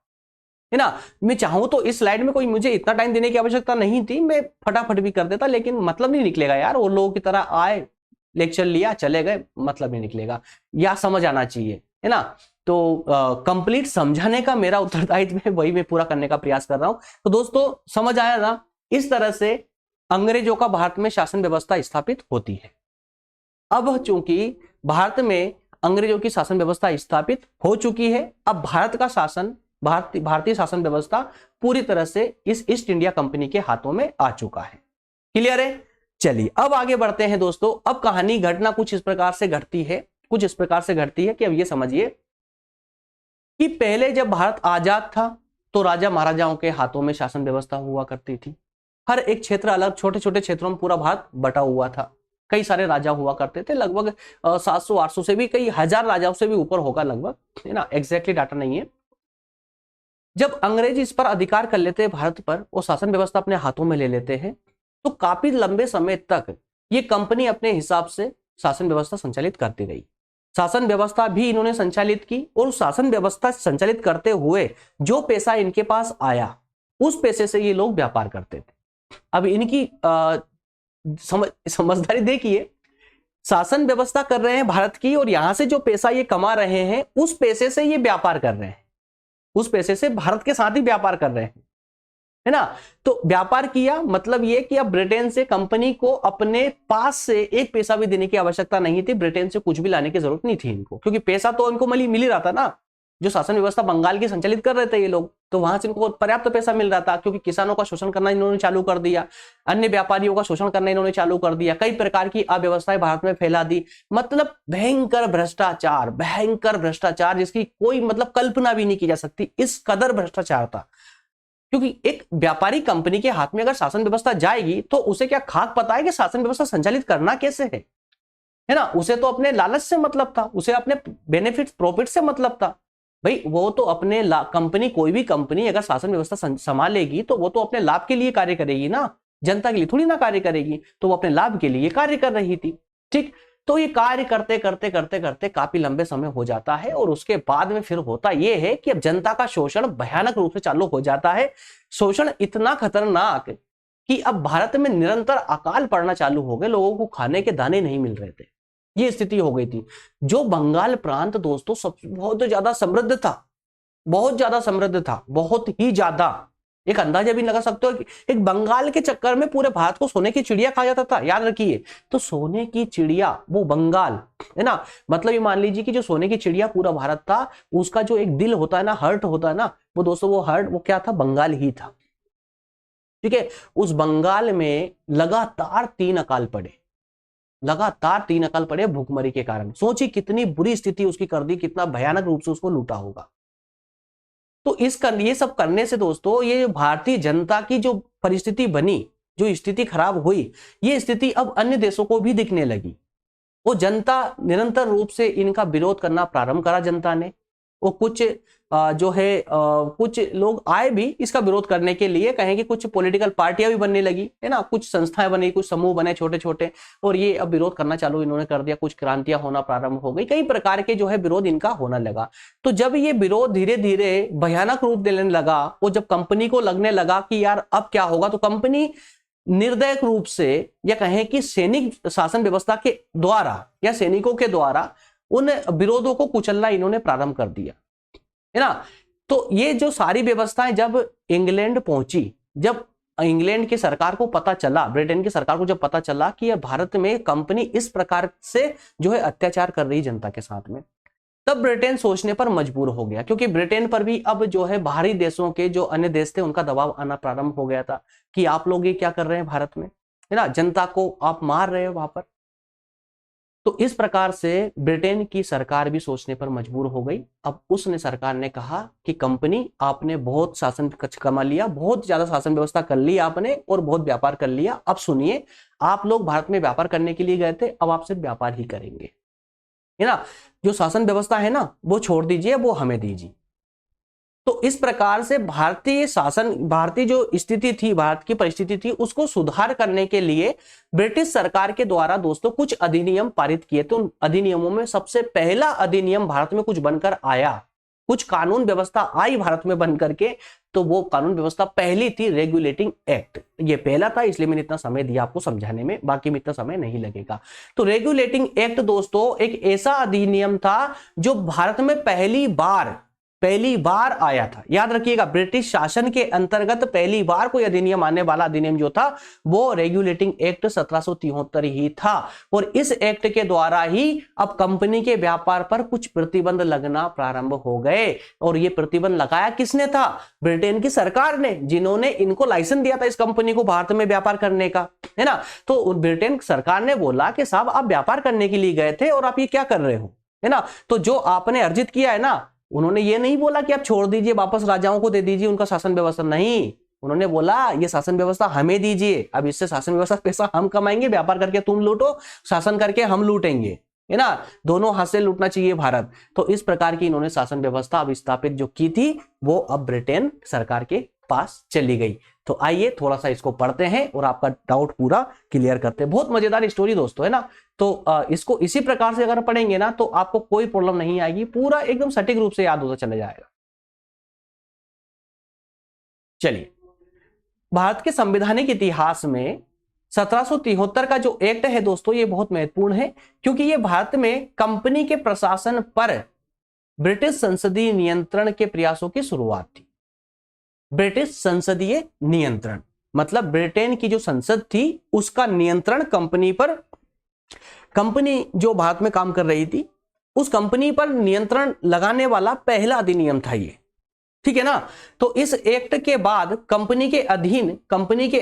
Speaker 1: है ना। मैं चाहूं तो इस स्लाइड में कोई मुझे इतना टाइम देने की आवश्यकता नहीं थी, मैं फटाफट भी कर देता, लेकिन मतलब नहीं निकलेगा यार। वो लोगों की तरह आए, लेक्चर लिया, चले गए, मतलब नहीं निकलेगा, या समझ आना चाहिए, है ना। तो कंप्लीट समझाने का मेरा उत्तरदायित्व है, वही मैं पूरा करने का प्रयास कर रहा हूं। तो दोस्तों समझ आया ना, इस तरह से अंग्रेजों का भारत में शासन व्यवस्था स्थापित होती है। अब चूंकि भारत में अंग्रेजों की शासन व्यवस्था स्थापित हो चुकी है, अब भारत का शासन, भारतीय शासन व्यवस्था पूरी तरह से इस ईस्ट इंडिया कंपनी के हाथों में आ चुका है। क्लियर है? चलिए अब आगे बढ़ते हैं दोस्तों। अब कहानी, घटना कुछ इस प्रकार से घटती है, कुछ इस प्रकार से घटती है कि अब ये समझिए कि पहले जब भारत आजाद था तो राजा महाराजाओं के हाथों में शासन व्यवस्था हुआ करती थी। हर एक क्षेत्र अलग, छोटे छोटे क्षेत्रों में पूरा भारत बटा हुआ था। कई सारे राजा हुआ करते थे, लगभग 700-800 से भी, कई हजार राजाओं से भी ऊपर होगा लगभग, है ना, एग्जैक्टली डाटा नहीं है। जब अंग्रेज इस पर अधिकार कर लेते हैं भारत पर, वो शासन व्यवस्था अपने हाथों में ले लेते हैं, तो काफी लंबे समय तक ये कंपनी अपने हिसाब से शासन व्यवस्था संचालित करती रही। शासन व्यवस्था भी इन्होंने संचालित की, और शासन व्यवस्था संचालित करते हुए जो पैसा इनके पास आया, उस पैसे से ये लोग व्यापार करते थे। अब इनकी समझदारी देखिए, शासन व्यवस्था कर रहे हैं भारत की, और यहां से जो पैसा ये कमा रहे हैं उस पैसे से ये व्यापार कर रहे हैं, उस पैसे से भारत के साथ ही व्यापार कर रहे हैं, है ना। तो व्यापार किया मतलब ये कि अब ब्रिटेन से कंपनी को अपने पास से एक पैसा भी देने की आवश्यकता नहीं थी, ब्रिटेन से कुछ भी लाने की जरूरत नहीं थी इनको, क्योंकि पैसा तो इनको मिल ही रहा था ना। जो शासन व्यवस्था बंगाल की संचालित कर रहे थे ये लोग, तो वहां से इनको पर्याप्त पैसा मिल रहा था, क्योंकि किसानों का शोषण करना इन्होंने चालू कर दिया, अन्य व्यापारियों का शोषण करना इन्होंने चालू कर दिया, कई प्रकार की अव्यवस्थाएं भारत में फैला दी। मतलब भयंकर भ्रष्टाचार, भयंकर भ्रष्टाचार, जिसकी कोई मतलब कल्पना भी नहीं की जा सकती, इस कदर भ्रष्टाचार था। क्योंकि एक व्यापारी कंपनी के हाथ में अगर शासन व्यवस्था जाएगी तो उसे क्या खाक पता है कि शासन व्यवस्था संचालित करना कैसे है ना। उसे तो अपने लालच से मतलब था, उसे अपने बेनिफिट प्रॉफिट से मतलब था। भाई वो तो अपने कंपनी, कोई भी कंपनी अगर शासन व्यवस्था संभालेगी तो वो तो अपने लाभ के लिए कार्य करेगी ना, जनता के लिए थोड़ी ना कार्य करेगी। तो वो अपने लाभ के लिए कार्य कर रही थी, ठीक। तो ये कार्य करते करते करते करते काफी लंबे समय हो जाता है, और उसके बाद में फिर होता यह है कि अब जनता का शोषण भयानक रूप से चालू हो जाता है। शोषण इतना खतरनाक कि अब भारत में निरंतर अकाल पड़ना चालू हो गए, लोगों को खाने के दाने नहीं मिल रहे थे, ये स्थिति हो गई थी। जो बंगाल प्रांत दोस्तों सब बहुत ज्यादा समृद्ध था, बहुत ज्यादा समृद्ध था, बहुत ही ज्यादा। एक अंदाजा भी लगा सकते हो कि एक बंगाल के चक्कर में पूरे भारत को सोने की चिड़िया खा जाता था, याद रखिए। तो सोने की चिड़िया वो बंगाल, है ना। मतलब ये मान लीजिए कि जो सोने की चिड़िया पूरा भारत था, उसका जो एक दिल होता है ना, हर्ट होता है ना, वो दोस्तों वो हर्ट वो क्या था, बंगाल ही था, ठीक है। उस बंगाल में लगातार 3 अकाल पड़े, लगातार 3 अकाल पड़े भूखमरी के कारण। सोचिए कितनी बुरी स्थिति उसकी कर दी, कितना भयानक रूप से उसको लूटा होगा। तो ये सब करने से दोस्तों, ये भारतीय जनता की जो परिस्थिति बनी, जो स्थिति खराब हुई, ये स्थिति अब अन्य देशों को भी दिखने लगी। वो जनता निरंतर रूप से इनका विरोध करना प्रारंभ करा जनता ने। वो कुछ जो है कुछ लोग आए भी इसका विरोध करने के लिए, कहें कि कुछ पॉलिटिकल पार्टियां भी बनने लगी, है ना, कुछ संस्थाएं बनी, कुछ समूह बने छोटे छोटे, और ये अब विरोध करना चालू इन्होंने कर दिया। कुछ क्रांतियां होना प्रारंभ हो गई, कई प्रकार के जो है विरोध इनका होने लगा। तो जब ये विरोध धीरे धीरे भयानक रूप लेने लगा, वो जब कंपनी को लगने लगा कि यार अब क्या होगा, तो कंपनी निर्दय रूप से, या कहें कि सैनिक शासन व्यवस्था के द्वारा या सैनिकों के द्वारा उन विरोधों को कुचलना इन्होंने प्रारंभ कर दिया, है ना। तो ये जो सारी व्यवस्थाएं जब इंग्लैंड पहुंची, जब इंग्लैंड की सरकार को पता चला, ब्रिटेन की सरकार को जब पता चला कि भारत में कंपनी इस प्रकार से जो है अत्याचार कर रही जनता के साथ में, तब ब्रिटेन सोचने पर मजबूर हो गया। क्योंकि ब्रिटेन पर भी अब जो है बाहरी देशों के जो अन्य देश थे उनका दबाव आना प्रारंभ हो गया था कि आप लोग ये क्या कर रहे हैं भारत में, है ना, जनता को आप मार रहे हो वहां पर। तो इस प्रकार से ब्रिटेन की सरकार भी सोचने पर मजबूर हो गई। अब उसने सरकार ने कहा कि कंपनी, आपने बहुत शासन कमा लिया, बहुत ज्यादा शासन व्यवस्था कर ली आपने, और बहुत व्यापार कर लिया। अब सुनिए, आप लोग भारत में व्यापार करने के लिए गए थे, अब आप सिर्फ व्यापार ही करेंगे। है ना, जो शासन व्यवस्था है ना वो छोड़ दीजिए, वो हमें दीजिए। तो इस प्रकार से भारतीय शासन, भारतीय जो स्थिति थी, भारत की परिस्थिति थी, उसको सुधार करने के लिए ब्रिटिश सरकार के द्वारा दोस्तों कुछ अधिनियम पारित किए थे। उन अधिनियमों में सबसे पहला अधिनियम भारत में कुछ बनकर आया, कुछ कानून व्यवस्था आई भारत में बन करके, तो वो कानून व्यवस्था पहली थी रेगुलेटिंग एक्ट। ये पहला था, इसलिए मैंने इतना समय दिया आपको समझाने में, बाकी में इतना समय नहीं लगेगा। तो रेगुलेटिंग एक्ट दोस्तों एक ऐसा अधिनियम था जो भारत में पहली बार आया था। याद रखिएगा, ब्रिटिश शासन के अंतर्गत पहली बार कोई अधिनियम आने वाला अधिनियम जो था वो रेगुलेटिंग एक्ट 1773 ही था। और इस एक्ट के द्वारा ही अब कंपनी के व्यापार पर कुछ प्रतिबंध लगना प्रारंभ हो गए। और ये प्रतिबंध लगाया किसने था? ब्रिटेन की सरकार ने, जिन्होंने इनको लाइसेंस दिया था इस कंपनी को भारत में व्यापार करने का, है ना। तो ब्रिटेन सरकार ने बोला कि साहब आप व्यापार करने के लिए गए थे और आप ये क्या कर रहे हो, है ना। तो जो आपने अर्जित किया है ना, उन्होंने ये नहीं बोला कि आप छोड़ दीजिए, वापस राजाओं को दे दीजिए उनका शासन व्यवस्था, नहीं, उन्होंने बोला ये शासन व्यवस्था हमें दीजिए, अब इससे शासन व्यवस्था पैसा हम कमाएंगे, व्यापार करके तुम लूटो, शासन करके हम लूटेंगे, है ना, दोनों हाथ से लूटना चाहिए भारत। तो इस प्रकार की इन्होंने शासन व्यवस्था अब स्थापित जो की थी वो अब ब्रिटेन सरकार के पास चली गई। तो आइए थोड़ा सा इसको पढ़ते हैं और आपका डाउट पूरा क्लियर करते हैं। बहुत मजेदार स्टोरी दोस्तों, है ना। तो इसको इसी प्रकार से अगर पढ़ेंगे ना तो आपको कोई प्रॉब्लम नहीं आएगी, पूरा एकदम सटीक रूप से याद होता चला जाएगा। चलिए, भारत के संवैधानिक इतिहास में 1773 का जो एक्ट है दोस्तों ये बहुत महत्वपूर्ण है, क्योंकि ये भारत में कंपनी के प्रशासन पर ब्रिटिश संसदीय नियंत्रण के प्रयासों की शुरुआत थी। ब्रिटिश संसदीय नियंत्रण मतलब ब्रिटेन की जो संसद थी उसका नियंत्रण कंपनी पर, कंपनी जो भारत में काम कर रही थी उस कंपनी पर नियंत्रण लगाने वाला पहला अधिनियम था ये, ठीक है ना। तो इस एक्ट के बाद कंपनी के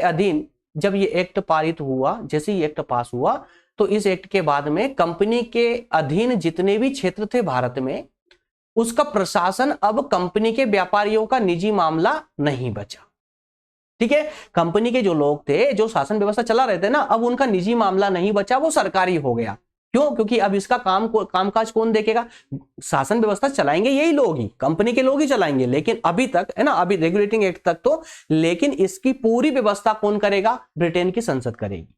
Speaker 1: अधीन जब ये एक्ट पारित हुआ, जैसे ही एक्ट पास हुआ तो इस एक्ट के बाद में कंपनी के अधीन जितने भी क्षेत्र थे भारत में उसका प्रशासन अब कंपनी के व्यापारियों का निजी मामला नहीं बचा, ठीक है। कंपनी के जो लोग थे, जो शासन व्यवस्था चला रहे थे ना, अब उनका निजी मामला नहीं बचा, वो सरकारी हो गया। क्यों? क्योंकि अब इसका कामकाज कौन देखेगा? शासन व्यवस्था चलाएंगे यही लोग ही, कंपनी के लोग ही चलाएंगे, लेकिन अभी तक, है ना, अभी रेगुलेटिंग एक्ट तक तो, लेकिन इसकी पूरी व्यवस्था कौन करेगा? ब्रिटेन की संसद करेगी।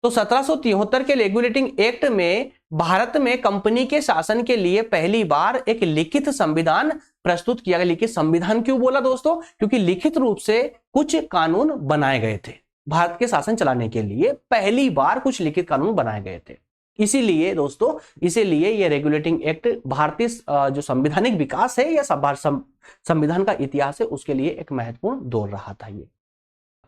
Speaker 1: तो 1773 के रेगुलेटिंग एक्ट में भारत में कंपनी के शासन के लिए पहली बार एक लिखित संविधान प्रस्तुत किया गया। लिखित संविधान क्यों बोला दोस्तों? क्योंकि लिखित रूप से कुछ कानून बनाए गए थे भारत के शासन चलाने के लिए, पहली बार कुछ लिखित कानून बनाए गए थे। इसीलिए दोस्तों, इसीलिए ये रेगुलेटिंग एक्ट भारतीय जो संवैधानिक विकास है या संविधान का इतिहास है उसके लिए एक महत्वपूर्ण दौर रहा था ये।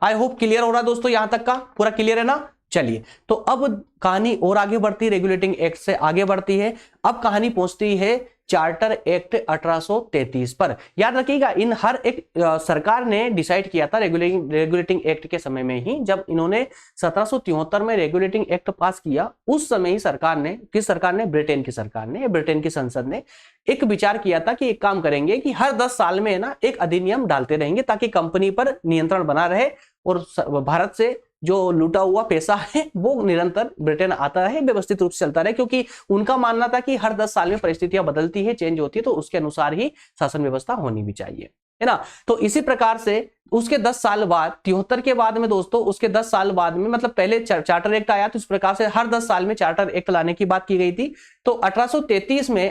Speaker 1: आई होप क्लियर हो रहा है दोस्तों, यहां तक का पूरा क्लियर है ना। चलिए, तो अब कहानी और आगे बढ़ती, रेगुलेटिंग एक्ट से आगे बढ़ती है। अब कहानी पहुंचती है चार्टर एक्ट 1833 पर। याद रखिएगा, इन हर एक सरकार ने डिसाइड किया था रेगुलेटिंग एक्ट के समय में ही, जब इन्होंने 1773 में रेगुलेटिंग एक्ट पास किया, उस समय ही सरकार ने, किस सरकार ने? ब्रिटेन की सरकार ने, ब्रिटेन की संसद ने एक विचार किया था कि एक काम करेंगे कि हर 10 साल में ना एक अधिनियम डालते रहेंगे ताकि कंपनी पर नियंत्रण बना रहे और भारत से जो लूटा हुआ पैसा है वो निरंतर ब्रिटेन आता रहे, व्यवस्थित रूप से चलता रहे, क्योंकि उनका मानना था कि हर 10 साल में परिस्थितियां बदलती है, चेंज होती है, तो उसके अनुसार ही शासन व्यवस्था होनी भी चाहिए, है ना। तो इसी प्रकार से उसके 10 साल बाद, 73 के बाद में दोस्तों, उसके 10 साल बाद में, मतलब पहले चार्टर एक्ट आया तो इस प्रकार से हर 10 साल में चार्टर एक्ट लाने की बात की गई थी। तो 1833 में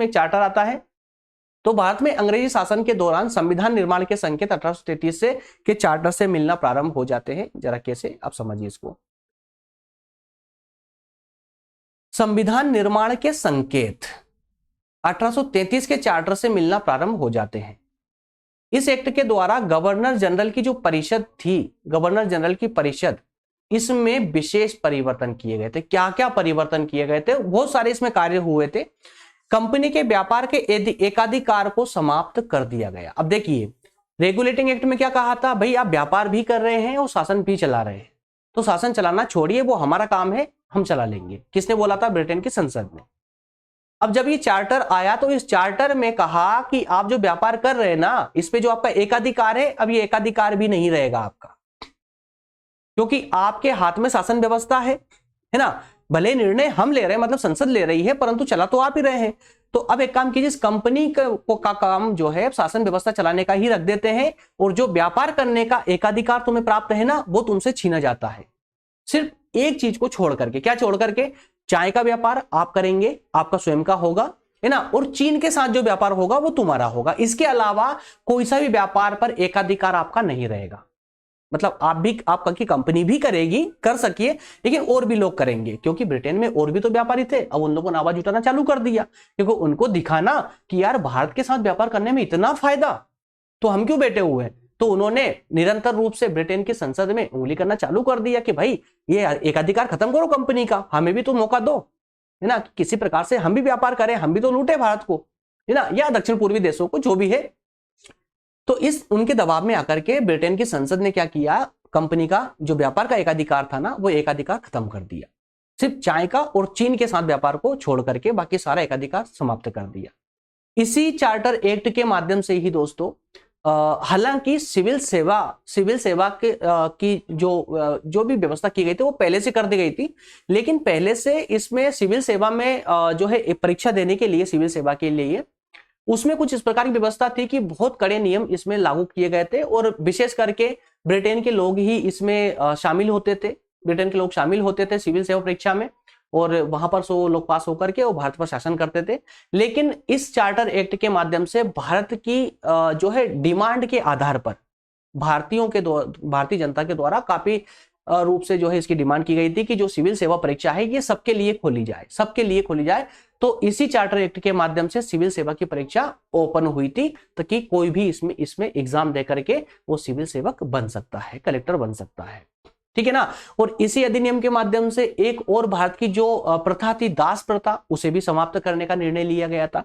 Speaker 1: एक चार्टर आता है। तो भारत में अंग्रेजी शासन के दौरान संविधान निर्माण के संकेत 1833 से के चार्टर से मिलना प्रारंभ हो जाते हैं। जरा कैसे, आप समझिए इसको। संविधान निर्माण के संकेत 1833 के चार्टर से मिलना प्रारंभ हो जाते हैं। इस एक्ट के द्वारा गवर्नर जनरल की जो परिषद थी, गवर्नर जनरल की परिषद, इसमें विशेष परिवर्तन किए गए थे। क्या क्या परिवर्तन किए गए थे? बहुत सारे इसमें कार्य हुए थे। कंपनी के व्यापार के एकाधिकार को समाप्त कर दिया गया। अब देखिए, रेगुलेटिंग एक्ट में क्या कहा था? भाई आप व्यापार भी कर रहे हैं और शासन भी चला रहे हैं, तो शासन चलाना छोड़िए, वो हमारा काम है, हम चला लेंगे। किसने बोला था? ब्रिटेन की संसद ने। अब जब ये चार्टर आया तो इस चार्टर में कहा कि आप जो व्यापार कर रहे हैं ना, इस पे जो आपका एकाधिकार है, अब ये एकाधिकार भी नहीं रहेगा आपका, क्योंकि आपके हाथ में शासन व्यवस्था है ना। भले निर्णय हम ले रहे हैं, मतलब संसद ले रही है, परंतु चला तो आप ही रहे हैं। तो अब एक काम कीजिए, इस कंपनी का काम जो है शासन व्यवस्था चलाने का ही रख देते हैं, और जो व्यापार करने का एकाधिकार तुम्हें प्राप्त है ना, वो तुमसे छीना जाता है। सिर्फ एक चीज को छोड़ करके, क्या छोड़ करके? चाय का व्यापार आप करेंगे, आपका स्वयं का होगा, है ना, और चीन के साथ जो व्यापार होगा वो तुम्हारा होगा। इसके अलावा कोई सा भी व्यापार पर एकाधिकार आपका नहीं रहेगा। मतलब आप भी, आपकी कंपनी भी करेगी, कर सकिए, लेकिन और भी लोग करेंगे, क्योंकि ब्रिटेन में और भी तो व्यापारी थे। अब उन लोगों ने आवाज उठाना चालू कर दिया, क्योंकि उनको दिखाना कि यार भारत के साथ व्यापार करने में इतना फायदा, तो हम क्यों बैठे हुए हैं। तो उन्होंने निरंतर रूप से ब्रिटेन की संसद में उंगली करना चालू कर दिया कि भाई ये एकाधिकार खत्म करो कंपनी का, हमें भी तो मौका दो, है ना, किसी प्रकार से हम भी व्यापार करें, हम भी तो लूटे भारत को, है ना, या दक्षिण पूर्वी देशों को, जो भी है। तो इस उनके दबाव में आकर के ब्रिटेन की संसद ने क्या किया, कंपनी का जो व्यापार का एकाधिकार था ना, वो एकाधिकार खत्म कर दिया। सिर्फ चाय का और चीन के साथ व्यापार को छोड़ करके बाकी सारा एकाधिकार समाप्त कर दिया। इसी चार्टर एक्ट के माध्यम से ही दोस्तों, हालांकि सिविल सेवा के की जो भी व्यवस्था की गई थी वो पहले से कर दी गई थी, लेकिन पहले से इसमें सिविल सेवा में जो है परीक्षा देने के लिए, सिविल सेवा के लिए उसमें कुछ इस प्रकार की व्यवस्था थी कि बहुत कड़े नियम इसमें लागू किए गए थे, और विशेष करके ब्रिटेन के लोग ही इसमें शामिल होते थे। ब्रिटेन के लोग शामिल होते थे सिविल सेवा परीक्षा में, और वहां पर 100 लोग पास होकर के वो भारत पर शासन करते थे। लेकिन इस चार्टर एक्ट के माध्यम से भारत की जो है डिमांड के आधार पर भारतीय जनता के द्वारा काफी रूप से जो है इसकी डिमांड की गई थी कि जो सिविल सेवा परीक्षा है ये सबके लिए खोली जाए, सबके लिए खोली जाए। तो इसी चार्टर एक्ट के माध्यम से सिविल सेवा की परीक्षा ओपन हुई थी, ताकि कोई भी इसमें एग्जाम दे करके वो सिविल सेवक बन सकता है, कलेक्टर बन सकता है, ठीक है ना। और इसी अधिनियम के माध्यम से एक और भारत की जो प्रथा थी, दास प्रथा, उसे भी समाप्त करने का निर्णय लिया गया था,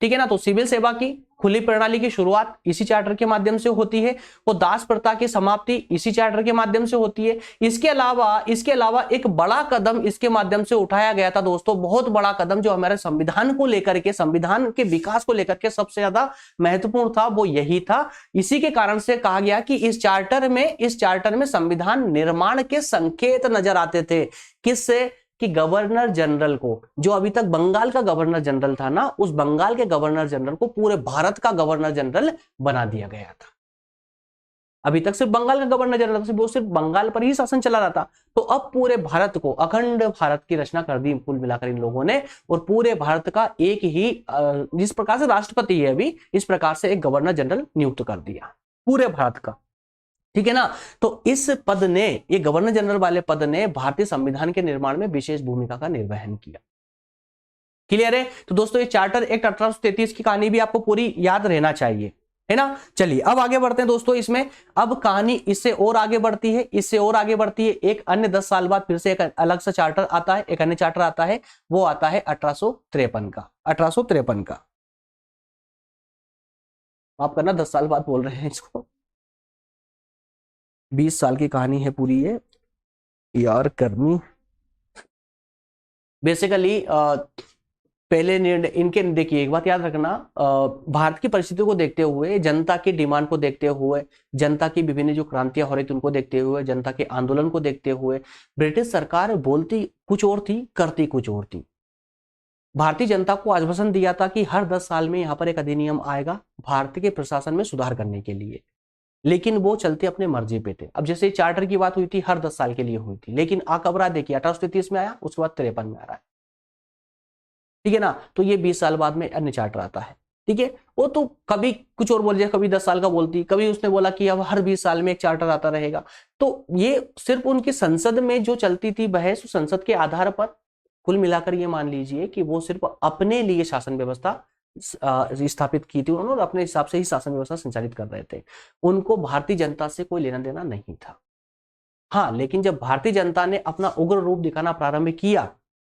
Speaker 1: ठीक है ना। तो सिविल सेवा की खुली प्रणाली की शुरुआत इसी चार्टर के माध्यम से होती है, वो दास प्रथा की समाप्ति इसी चार्टर के माध्यम से होती है। इसके अलावा एक बड़ा कदम इसके माध्यम से उठाया गया था दोस्तों, बहुत बड़ा कदम, जो हमारे संविधान को लेकर के, संविधान के विकास को लेकर के सबसे ज्यादा महत्वपूर्ण था, वो यही था। इसी के कारण से कहा गया कि इस चार्टर में संविधान निर्माण के संकेत नजर आते थे। किससे? कि गवर्नर जनरल को, जो अभी तक बंगाल का गवर्नर जनरल था ना, उस बंगाल के गवर्नर जनरल को पूरे भारत का गवर्नर जनरल बना दिया गया था। अभी तक सिर्फ बंगाल का गवर्नर जनरल था, वो सिर्फ बंगाल पर ही शासन चला रहा था। तो अब पूरे भारत को, अखंड भारत की रचना कर दी कुल मिलाकर इन लोगों ने, और पूरे भारत का एक ही, जिस प्रकार से राष्ट्रपति है अभी, इस प्रकार से एक गवर्नर जनरल नियुक्त कर दिया पूरे भारत का, ठीक है ना। तो इस पद ने, ये गवर्नर जनरल वाले पद ने भारतीय संविधान के निर्माण में विशेष भूमिका का निर्वहन किया। क्लियर है? तो दोस्तों ये चार्टर एक्ट 1833 की कहानी भी आपको पूरी याद रहना चाहिए, है ना। चलिए अब आगे बढ़ते हैं दोस्तों इसमें। अब कहानी इससे और आगे बढ़ती है, एक अन्य 10 साल बाद फिर से एक अलग सा चार्टर आता है, एक अन्य चार्टर आता है, वो आता है 1853 का। आप करना 10 साल बाद बोल रहे हैं इसको, 20 साल की कहानी है पूरी ये यार कर्मी। बेसिकली पहले निर्णय इनके, देखिए एक बात याद रखना, भारत की परिस्थितियों को देखते हुए, जनता की डिमांड को देखते हुए, जनता की विभिन्न जो क्रांतियां हो रही थी उनको देखते हुए, जनता के आंदोलन को देखते हुए, ब्रिटिश सरकार बोलती कुछ और थी, करती कुछ और थी। भारतीय जनता को आश्वासन दिया था कि हर 10 साल में यहाँ पर एक अधिनियम आएगा भारत के प्रशासन में सुधार करने के लिए, लेकिन वो चलते अपने मर्जी पे थे। अब जैसे चार्टर की बात हुई थी, हर 10 साल के लिए हुई थी, लेकिन कब रहा देखिए, 1833 में आया, उसके बाद 53 में आ रहा है, ठीक है ना। तो ये 20 साल बाद में अन्य चार्टर आता है, ठीक है। वो तो कभी कुछ और बोल जाए, कभी 10 साल का बोलती, कभी उसने बोला कि अब हर 20 साल में एक चार्टर आता रहेगा। तो ये सिर्फ उनकी संसद में जो चलती थी बहस, संसद के आधार पर, कुल मिलाकर ये मान लीजिए कि वो सिर्फ अपने लिए शासन व्यवस्था स्थापित की थी उन्होंने, और अपने हिसाब से ही शासन व्यवस्था संचालित कर रहे थे। उनको भारतीय जनता से कोई लेना देना नहीं था। हाँ, लेकिन जब भारतीय जनता ने अपना उग्र रूप दिखाना प्रारंभ किया,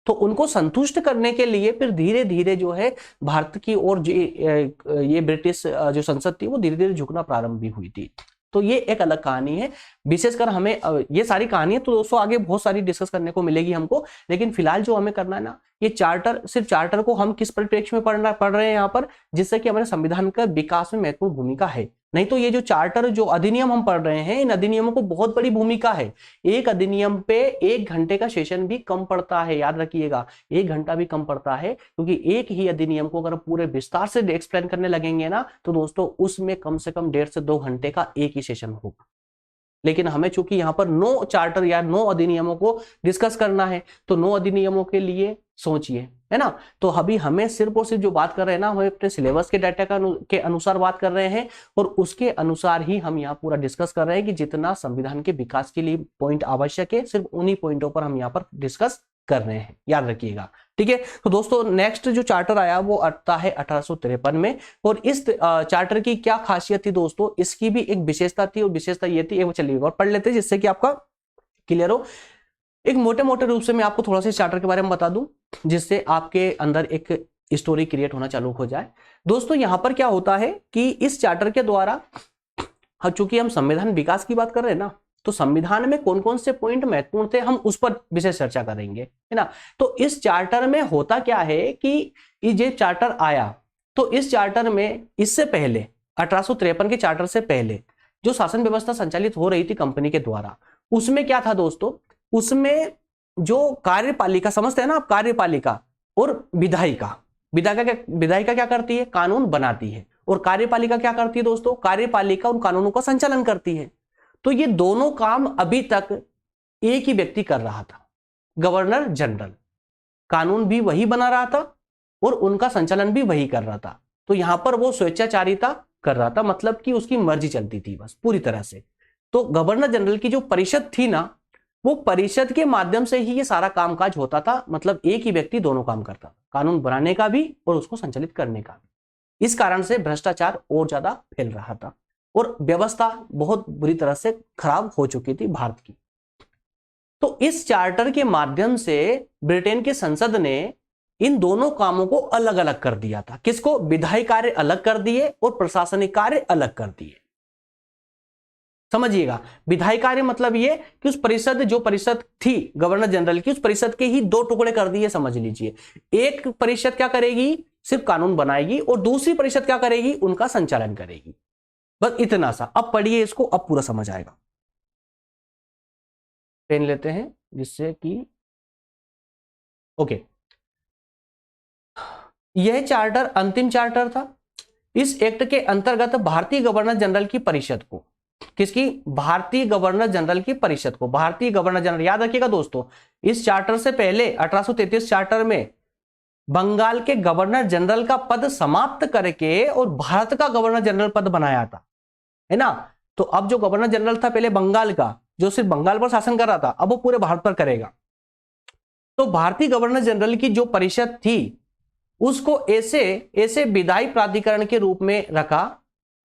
Speaker 1: तो उनको संतुष्ट करने के लिए फिर धीरे धीरे जो है भारत की ओर ये ब्रिटिश जो संसद थी वो धीरे धीरे झुकना प्रारंभ भी हुई थी। तो ये एक अलग कहानी है, विशेषकर हमें ये सारी कहानी है तो दोस्तों आगे बहुत सारी डिस्कस करने को मिलेगी हमको, लेकिन फिलहाल जो हमें करना है ना, ये चार्टर, सिर्फ चार्टर को हम किस परिप्रेक्ष्य में पढ़ रहे हैं यहाँ पर, जिससे कि हमारे संविधान का विकास में महत्वपूर्ण भूमिका है। नहीं तो ये जो चार्टर, जो अधिनियम हम पढ़ रहे हैं, इन अधिनियमों को बहुत बड़ी भूमिका है। एक अधिनियम पे 1 घंटे का सेशन भी कम पड़ता है, याद रखिएगा, 1 घंटा भी कम पड़ता है, क्योंकि एक ही अधिनियम को अगर पूरे विस्तार से एक्सप्लेन करने लगेंगे ना तो दोस्तों उसमें कम से कम 1.5 से 2 घंटे का एक ही सेशन होगा। लेकिन हमें चूंकि यहाँ पर 9 चार्टर या 9 अधिनियमों को डिस्कस करना है, तो 9 अधिनियमों के लिए सोचिए, है ना। तो अभी हमें सिर्फ और सिर्फ जो बात कर रहे हैं ना, हम अपने सिलेबस के डाटा के अनुसार बात कर रहे हैं, और उसके अनुसार ही हम यहाँ पूरा डिस्कस कर रहे हैं कि जितना संविधान के विकास के लिए पॉइंट आवश्यक है, सिर्फ उन्हीं पॉइंटों पर हम यहाँ पर डिस्कस कर रहे हैं, याद रखिएगा, ठीक है। तो दोस्तों नेक्स्ट जो चार्टर आया वो आता है 1853 में, और इस चार्टर की क्या खासियत थी दोस्तों, इसकी भी एक विशेषता थी, और विशेषता ये थी, वो चलिए और पढ़ लेते हैं जिससे कि आपका क्लियर हो। एक मोटे मोटे रूप से मैं आपको थोड़ा सा इस चार्टर के बारे में बता दूं, जिससे आपके अंदर एक स्टोरी क्रिएट होना चालू हो जाए। दोस्तों यहां पर क्या होता है कि इस चार्टर के द्वारा, चूंकि हम संविधान विकास की बात कर रहे हैं ना, तो संविधान में कौन कौन से पॉइंट महत्वपूर्ण थे हम उस पर विशेष चर्चा करेंगे, है ना। तो इस चार्टर में होता क्या है कि ये चार्टर आया, तो इस चार्टर में इससे पहले 1853 के चार्टर से पहले जो शासन व्यवस्था संचालित हो रही थी कंपनी के द्वारा, उसमें क्या था दोस्तों, उसमें जो कार्यपालिका, समझते हैं ना आप, कार्यपालिका और विधायिका, विधायिका क्या करती है, कानून बनाती है, और कार्यपालिका क्या करती है दोस्तों, कार्यपालिका उन कानूनों का संचालन करती है। तो ये दोनों काम अभी तक एक ही व्यक्ति कर रहा था, गवर्नर जनरल, कानून भी वही बना रहा था और उनका संचालन भी वही कर रहा था। तो यहां पर वो स्वेच्छाचारिता कर रहा था, मतलब कि उसकी मर्जी चलती थी बस पूरी तरह से। तो गवर्नर जनरल की जो परिषद थी ना, वो परिषद के माध्यम से ही ये सारा कामकाज होता था, मतलब एक ही व्यक्ति दोनों काम करता था, कानून बनाने का भी और उसको संचालित करने का भी। इस कारण से भ्रष्टाचार और ज्यादा फैल रहा था और व्यवस्था बहुत बुरी तरह से खराब हो चुकी थी भारत की। तो इस चार्टर के माध्यम से ब्रिटेन की संसद ने इन दोनों कामों को अलग अलग कर दिया था। किसको, विधायी कार्य अलग कर दिए और प्रशासनिक कार्य अलग कर दिए। समझिएगा, विधायी कार्य मतलब ये कि उस परिषद, जो परिषद थी गवर्नर जनरल की, उस परिषद के ही 2 टुकड़े कर दिए, समझ लीजिए। एक परिषद क्या करेगी, सिर्फ कानून बनाएगी, और दूसरी परिषद क्या करेगी, उनका संचालन करेगी। बस इतना सा। अब पढ़िए इसको, अब पूरा समझ आएगा। पेन लेते हैं जिससे कि ओके, यह चार्टर अंतिम चार्टर था। इस एक्ट के अंतर्गत भारतीय गवर्नर जनरल की परिषद को, किसकी, भारतीय गवर्नर जनरल की परिषद को, भारतीय गवर्नर जनरल, याद रखिएगा दोस्तों, इस चार्टर से पहले 1833 चार्टर में बंगाल के गवर्नर जनरल का पद समाप्त करके और भारत का गवर्नर जनरल पद बनाया था, है ना। तो अब जो गवर्नर जनरल था पहले बंगाल का, जो सिर्फ बंगाल पर शासन कर रहा था, अब वो पूरे भारत पर करेगा। तो भारतीय गवर्नर जनरल की जो परिषद थी उसको ऐसे विधायी प्राधिकरण के रूप में रखा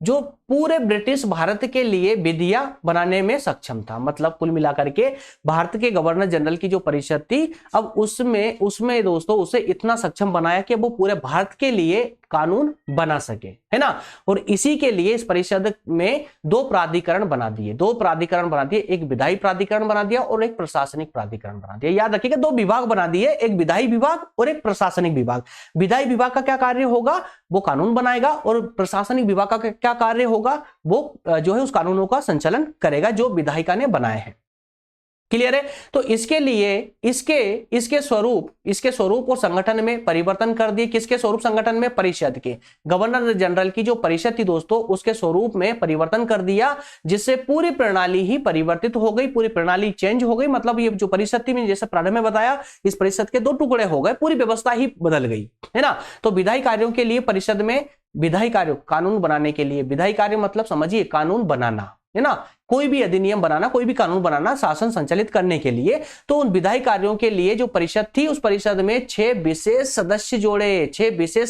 Speaker 1: जो पूरे ब्रिटिश भारत के लिए विधियां बनाने में सक्षम था। मतलब कुल मिलाकर के भारत के गवर्नर जनरल की जो परिषद थी, अब उसमें दोस्तों उसे इतना सक्षम बनाया कि वो पूरे भारत के लिए कानून बना सके, है ना। और इसी के लिए इस परिषद में 2 प्राधिकरण बना दिए, एक विधायी प्राधिकरण बना दिया और एक प्रशासनिक प्राधिकरण बना दिया। याद रखिएगा, 2 विभाग बना दिए, एक विधायी विभाग और एक प्रशासनिक विभाग। विधायी विभाग का क्या कार्य होगा, वो कानून बनाएगा, और प्रशासनिक विभाग का क्या कार्य होगा, वो जो है उस कानूनों का संचालन करेगा जो विधायिका ने बनाए हैं। क्लियर है। तो इसके लिए इसके स्वरूप और संगठन में परिवर्तन कर दिए। किसके स्वरूप संगठन में, परिषद के, गवर्नर जनरल की जो परिषद थी दोस्तों उसके स्वरूप में परिवर्तन कर दिया, जिससे पूरी प्रणाली ही परिवर्तित हो गई, पूरी प्रणाली चेंज हो गई। मतलब ये जो परिषद थी, मैंने जैसे प्रारंभ में बताया, इस परिषद के 2 टुकड़े हो गए, पूरी व्यवस्था ही बदल गई, है ना। तो विधायी कार्यों के लिए परिषद में, विधायी कार्य, कानून बनाने के लिए, विधायी कार्य मतलब समझिए कानून बनाना, है ना, कोई भी अधिनियम बनाना, कोई भी कानून बनाना, शासन संचालित करने के लिए। तो उन विधायी कार्यों के लिए जो परिषद थी, उस परिषद में 6 विशेष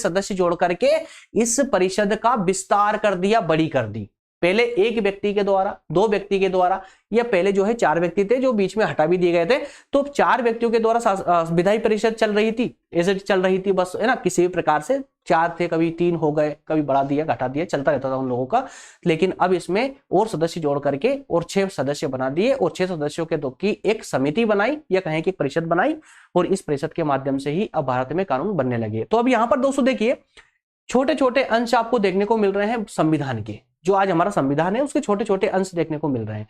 Speaker 1: सदस्य जोड़ करके इस परिषद का विस्तार कर दिया, बड़ी कर दी। पहले एक व्यक्ति के द्वारा, 2 व्यक्ति के द्वारा, या पहले जो है 4 व्यक्ति थे जो बीच में हटा भी दिए गए थे। तो 4 व्यक्तियों के द्वारा विधायी परिषद चल रही थी, ऐसे चल रही थी बस, है ना, किसी भी प्रकार से। 4 थे, कभी 3 हो गए, कभी बढ़ा दिया, घटा दिया, चलता रहता था उन लोगों का। लेकिन अब इसमें और सदस्य जोड़ करके और 6 सदस्य बना दिए, और 6 सदस्यों के की एक समिति बनाई, या कहें कि परिषद बनाई, और इस परिषद के माध्यम से ही अब भारत में कानून बनने लगे। तो अब यहाँ पर दोस्तों देखिए, छोटे छोटे अंश आपको देखने को मिल रहे हैं संविधान के, जो आज हमारा संविधान है उसके छोटे छोटे अंश देखने को मिल रहे हैं।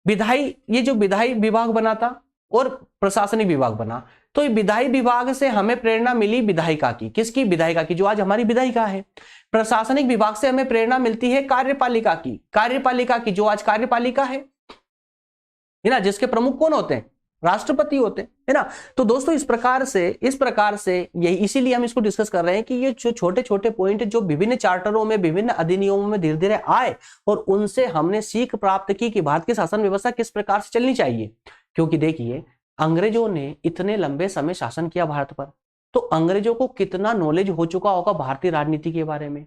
Speaker 1: विधायी, ये जो विधायी विभाग बना था और प्रशासनिक विभाग बना, तो ये विधायी विभाग से हमें प्रेरणा मिली विधायिका की। किसकी? विधायिका की, जो आज हमारी विधायिका है। प्रशासनिक विभाग से हमें प्रेरणा मिलती है कार्यपालिका की, कार्यपालिका की जो आज कार्यपालिका है ना, जिसके प्रमुख कौन होते हैं? राष्ट्रपति होते हैं, है ना। तो दोस्तों इस प्रकार से यही, इसीलिए हम इसको डिस्कस कर रहे हैं कि ये जो छोटे छोटे पॉइंट जो विभिन्न चार्टरों में, विभिन्न अधिनियमों में धीरे धीरे आए और उनसे हमने सीख प्राप्त की कि भारत की शासन व्यवस्था किस प्रकार से चलनी चाहिए। क्योंकि देखिए, अंग्रेजों ने इतने लंबे समय शासन किया भारत पर, तो अंग्रेजों को कितना नॉलेज हो चुका होगा भारतीय राजनीति के बारे में,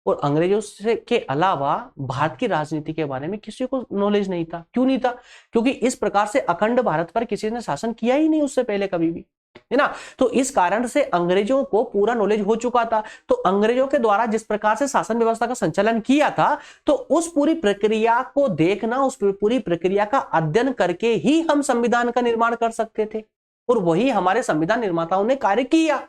Speaker 1: और अंग्रेजों से के अलावा भारत की राजनीति के बारे में किसी को नॉलेज नहीं था। क्यों नहीं था? क्योंकि इस प्रकार से अखंड भारत पर किसी ने शासन किया ही नहीं उससे पहले कभी भी, है ना। तो इस कारण से अंग्रेजों को पूरा नॉलेज हो चुका था। तो अंग्रेजों के द्वारा जिस प्रकार से शासन व्यवस्था का संचालन किया था, तो उस पूरी प्रक्रिया को देखना, उस पूरी प्रक्रिया का अध्ययन करके ही हम संविधान का निर्माण कर सकते थे, और वही हमारे संविधान निर्माताओं ने कार्य किया।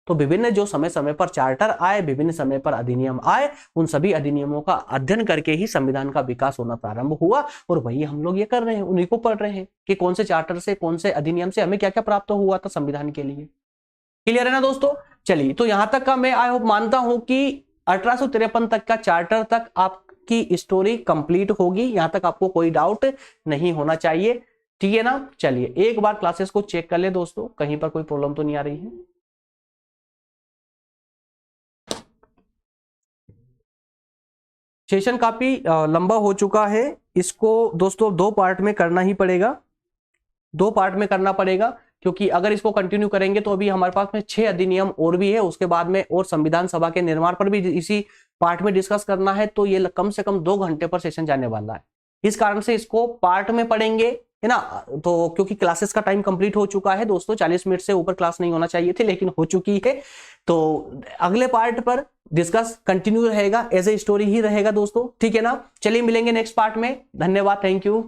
Speaker 1: तो विभिन्न जो समय समय पर चार्टर आए, विभिन्न समय पर अधिनियम आए, उन सभी अधिनियमों का अध्ययन करके ही संविधान का विकास होना प्रारंभ हुआ, और वही हम लोग ये कर रहे हैं, उन्हीं को पढ़ रहे हैं कि कौन से चार्टर से, कौन से अधिनियम से हमें क्या क्या प्राप्त हुआ था संविधान के लिए। क्लियर है ना दोस्तों? चलिए, तो यहां तक का मैं आई होप मानता हूं कि 1853 तक का चार्टर तक आपकी स्टोरी कंप्लीट होगी। यहां तक आपको कोई डाउट नहीं होना चाहिए, ठीक है ना। चलिए एक बार क्लासेस को चेक कर ले दोस्तों, कहीं पर कोई प्रॉब्लम तो नहीं आ रही है। सेशन काफी लंबा हो चुका है, इसको दोस्तों दो पार्ट में करना ही पड़ेगा, दो पार्ट में करना पड़ेगा, क्योंकि अगर इसको कंटिन्यू करेंगे तो अभी हमारे पास में 6 अधिनियम और भी है, उसके बाद में और संविधान सभा के निर्माण पर भी इसी पार्ट में डिस्कस करना है, तो ये कम से कम 2 घंटे पर सेशन जाने वाला है। इस कारण से इसको पार्ट में पढ़ेंगे, है ना। तो क्योंकि क्लासेस का टाइम कंप्लीट हो चुका है दोस्तों, 40 मिनट से ऊपर क्लास नहीं होना चाहिए थी, लेकिन हो चुकी है। तो अगले पार्ट पर डिस्कस कंटिन्यू रहेगा, एज ए स्टोरी ही रहेगा दोस्तों, ठीक है ना। चलिए मिलेंगे नेक्स्ट पार्ट में, धन्यवाद, थैंक यू।